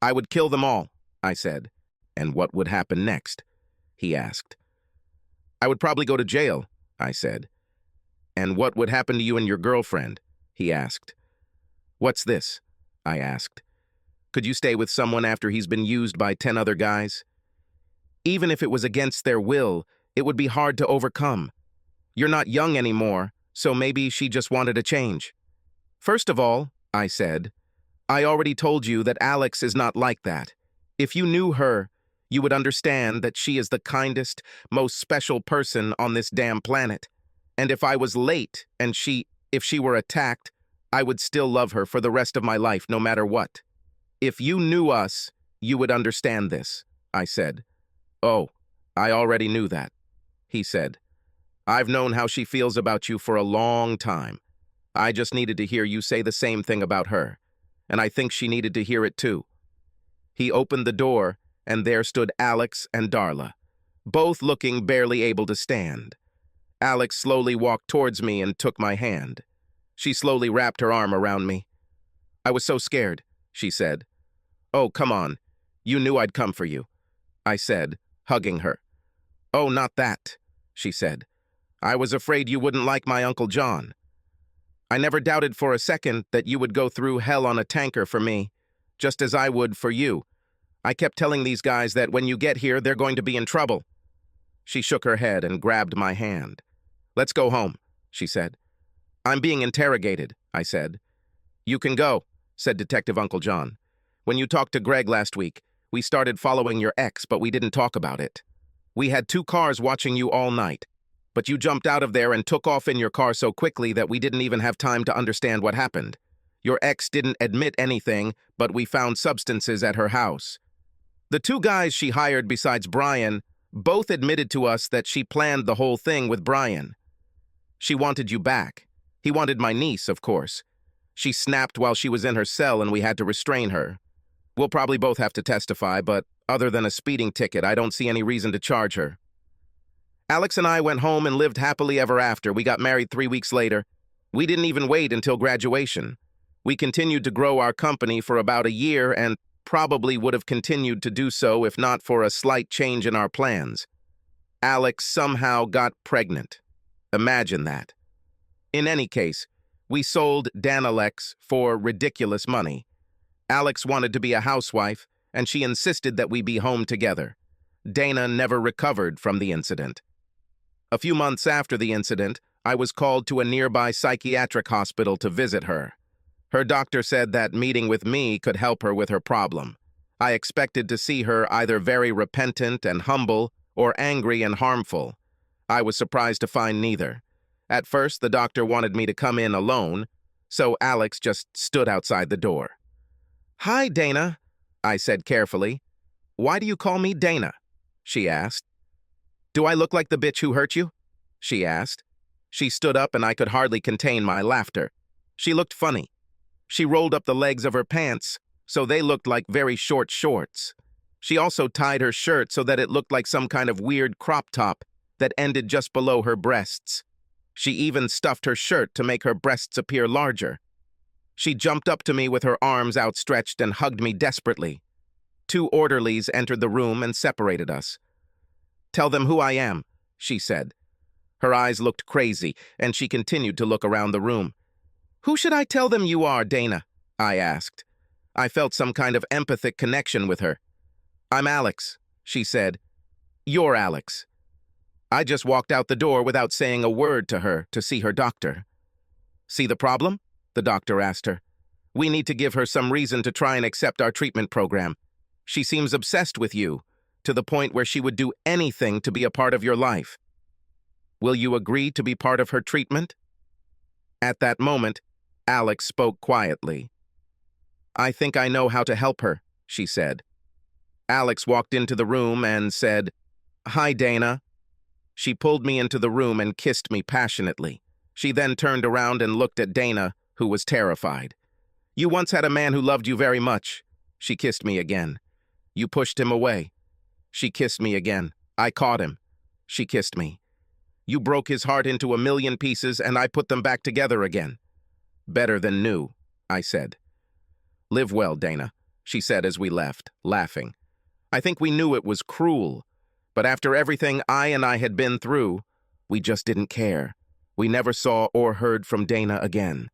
"I would kill them all," I said. "And what would happen next?" he asked. "I would probably go to jail," I said. "And what would happen to you and your girlfriend?" he asked. "What's this?" I asked. "Could you stay with someone after he's been used by 10 other guys? Even if it was against their will, it would be hard to overcome. You're not young anymore, so maybe she just wanted a change." "First of all," I said, "I already told you that Alex is not like that. If you knew her, you would understand that she is the kindest, most special person on this damn planet. And if I was late and if she were attacked, I would still love her for the rest of my life, no matter what. If you knew us, you would understand this," I said. "Oh, I already knew that," he said. "I've known how she feels about you for a long time. I just needed to hear you say the same thing about her, and I think she needed to hear it too." He opened the door, and there stood Alex and Darla, both looking barely able to stand. Alex slowly walked towards me and took my hand. She slowly wrapped her arm around me. "I was so scared," she said. "Oh, come on. You knew I'd come for you," I said, hugging her. "Oh, not that," she said. "I was afraid you wouldn't like my Uncle John. I never doubted for a second that you would go through hell on a tanker for me, just as I would for you. I kept telling these guys that when you get here, they're going to be in trouble." She shook her head and grabbed my hand. "Let's go home," she said. "I'm being interrogated," I said. "You can go," said Detective Uncle John. "When you talked to Greg last week, we started following your ex, but we didn't talk about it. We had 2 cars watching you all night, but you jumped out of there and took off in your car so quickly that we didn't even have time to understand what happened. Your ex didn't admit anything, but we found substances at her house. The 2 guys she hired besides Brian both admitted to us that she planned the whole thing with Brian. She wanted you back. He wanted my niece, of course. She snapped while she was in her cell and we had to restrain her. We'll probably both have to testify, but other than a speeding ticket, I don't see any reason to charge her." Alex and I went home and lived happily ever after. We got married 3 weeks later. We didn't even wait until graduation. We continued to grow our company for about a year and probably would have continued to do so if not for a slight change in our plans. Alex somehow got pregnant. Imagine that. In any case, we sold Danalex for ridiculous money. Alex wanted to be a housewife, and she insisted that we be home together. Dana never recovered from the incident. A few months after the incident, I was called to a nearby psychiatric hospital to visit her. Her doctor said that meeting with me could help her with her problem. I expected to see her either very repentant and humble or angry and harmful. I was surprised to find neither. At first, the doctor wanted me to come in alone, so Alex just stood outside the door. "Hi, Dana," I said carefully. "Why do you call me Dana?" she asked. "Do I look like the bitch who hurt you?" she asked. She stood up and I could hardly contain my laughter. She looked funny. She rolled up the legs of her pants, so they looked like very short shorts. She also tied her shirt so that it looked like some kind of weird crop top that ended just below her breasts. She even stuffed her shirt to make her breasts appear larger. She jumped up to me with her arms outstretched and hugged me desperately. 2 orderlies entered the room and separated us. "Tell them who I am," she said. Her eyes looked crazy, and she continued to look around the room. "Who should I tell them you are, Dana?" I asked. I felt some kind of empathic connection with her. "I'm Alex," she said. "You're Alex." I just walked out the door without saying a word to her to see her doctor. "See the problem?" the doctor asked her. "We need to give her some reason to try and accept our treatment program. She seems obsessed with you, to the point where she would do anything to be a part of your life. Will you agree to be part of her treatment?" At that moment, Alex spoke quietly. "I think I know how to help her," she said. Alex walked into the room and said, "Hi, Dana." She pulled me into the room and kissed me passionately. She then turned around and looked at Dana, who was terrified. "You once had a man who loved you very much." She kissed me again. "You pushed him away." She kissed me again. "I caught him." She kissed me. "You broke his heart into a million pieces and I put them back together again." "Better than new," I said. "Live well, Dana," she said as we left, laughing. I think we knew it was cruel, but after everything I had been through, we just didn't care. We never saw or heard from Dana again.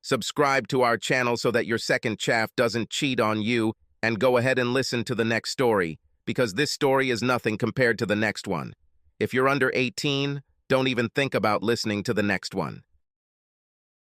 Subscribe to our channel so that your second chaff doesn't cheat on you, and go ahead and listen to the next story, because this story is nothing compared to the next one. If you're under 18, don't even think about listening to the next one.